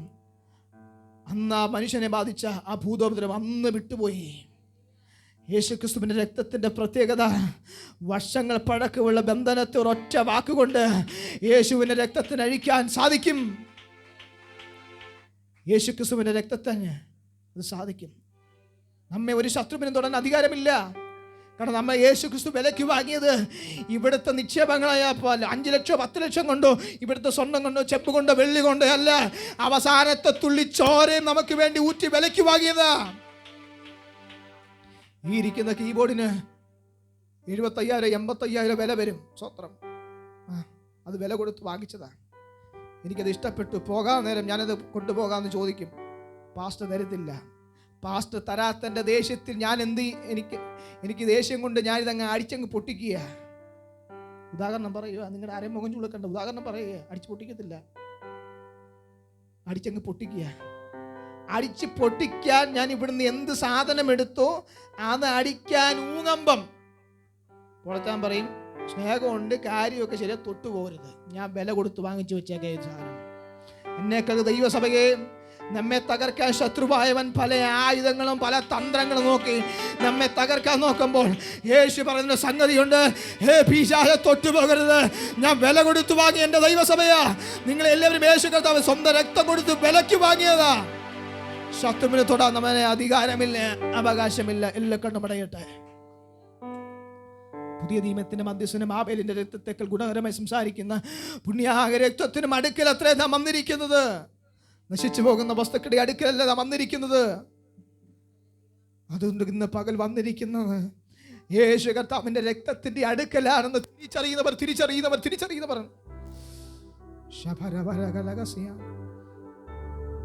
അന്ന് ആ മനുഷ്യനെ ബാധിച്ച ആ ഭൂതോപദ്രവം അന്ന് വിട്ടുപോയി. യേശുക്രിസ്തുവിന്റെ രക്തത്തിന്റെ പ്രത്യേകത, വർഷങ്ങൾ പഴക്കമുള്ള ബന്ധനത്തെ ഒരൊറ്റ വാക്കുകൊണ്ട് യേശുവിന്റെ രക്തത്തിന് അഴിക്കാൻ സാധിക്കും. യേശുക്രിസ്തുവിന്റെ രക്തത്തിന് അത് സാധിക്കും. നമ്മെ ഒരു ശത്രുവിനും തൊടാൻ അധികാരമില്ല. കാരണം നമ്മെ യേശുക്രിസ്തു വിലയ്ക്ക് വാങ്ങിയത് ഇവിടുത്തെ നിക്ഷേപങ്ങളായ 5 ലക്ഷം 10 ലക്ഷം കൊണ്ടോ, ഇവിടുത്തെ സ്വർണം കൊണ്ടോ, ചെപ്പ് കൊണ്ടോ, വെള്ളി കൊണ്ടോ അല്ല. അവസാനത്തെ തുള്ളി ചോരയും നമുക്ക് വേണ്ടി ഊറ്റി വിലയ്ക്ക് വാങ്ങിയതാ. ഈ ഇരിക്കുന്ന കീബോർഡിന് 75,000 85,000 വില വരും. സ്വത്രം അത് വില കൊടുത്ത് വാങ്ങിച്ചതാ. എനിക്കത് ഇഷ്ടപ്പെട്ടു. പോകാൻ നേരം ഞാനത് കൊണ്ടുപോകാമെന്ന് ചോദിക്കും. പാസ്റ്റർ തരത്തില്ല. പാസ്റ്റർ തരാത്തൻ്റെ ദേഷ്യത്തിൽ ഞാൻ എനിക്ക് ദേഷ്യം കൊണ്ട് ഞാനിതങ്ങ് അടിച്ചങ്ങ് പൊട്ടിക്കുക. ഉദാഹരണം പറയുക, നിങ്ങളുടെ ആരെയും മുഖം ചുളുക്കണ്ട. ഉദാഹരണം പറയുക, അടിച്ച് പൊട്ടിക്കത്തില്ല, അടിച്ചങ്ങ് പൊട്ടിക്കുക. അടിച്ച് പൊട്ടിക്കാൻ ഞാൻ ഇവിടുന്ന് എന്ത് സാധനം എടുത്തോ അത് അടിക്കാൻ ഊങ്ങമ്പം പൊളത്താൻ പറയും. സ്നേഹമുണ്ട്, കാര്യമൊക്കെ ശരിയാ, തൊട്ടുപോകരുത്. ഞാൻ വില കൊടുത്ത് വാങ്ങിച്ചു വെച്ചേക്ക സാധനം. എന്നേക്കാൾ ദൈവസഭയെ നമ്മെ തകർക്കാൻ ശത്രുവായവൻ പല ആയുധങ്ങളും പല തന്ത്രങ്ങളും നോക്കി നമ്മെ തകർക്കാൻ നോക്കുമ്പോൾ യേശു പറയുന്ന സംഗതിയുണ്ട്, ഹേ പിശാചേ തൊട്ടുപോകരുത്, ഞാൻ വില കൊടുത്തു വാങ്ങിയ എൻ്റെ ദൈവസഭയാ. നിങ്ങളെല്ലാവരും യേശു കർത്താവ് സ്വന്തം രക്തം കൊടുത്ത് വിലയ്ക്ക് വാങ്ങിയതാ. ശത്രുവിനെ തൊടാൻ നമ്മളെ അധികാരമില്ല, അവകാശമില്ല. എല്ലാം കണ്ണുമടയട്ടെ. പുതിയ നിയമത്തിന്റെ മധ്യസ്ഥനും ആബേലിന്റെ രക്തത്തേക്കാൾ ഗുണകരമായി സംസാരിക്കുന്ന പുണ്യാക രക്തത്തിനും അടുക്കൽ അത്രേ നാം വന്നിരിക്കുന്നത്. നശിച്ചു പോകുന്ന വസ്തുക്കളുടെ അടുക്കലല്ല നാം വന്നിരിക്കുന്നത്. അതുകൊണ്ട് ഇന്ന് പകൽ വന്നിരിക്കുന്നത് യേശു കർത്താവിന്റെ രക്തത്തിന്റെ അടുക്കലാണെന്ന് തിരിച്ചറിയുന്നവർ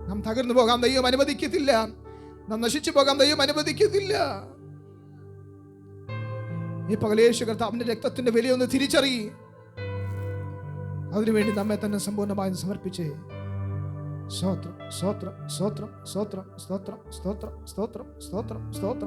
നാം തകർന്നു പോകാൻ ദൈവം അനുവദിക്കത്തില്ല. നാം നശിച്ചു പോകാൻ ദൈവം അനുവദിക്കത്തില്ല. ഈ പകൽ യേശു കർത്താവിന്റെ രക്തത്തിന്റെ വിലയൊന്ന് തിരിച്ചറിയി. അതിനുവേണ്ടി നമ്മെ തന്നെ സമ്പൂർണ്ണമായി സമർപ്പിച്ചേ. സ്തോത്രം, സ്തോത്രം, സ്തോത്രം, സ്തോത്രം, സ്തോത്രം, സ്തോത്രം, സ്തോത്രം, സ്തോത്രം, സ്തോത്രം.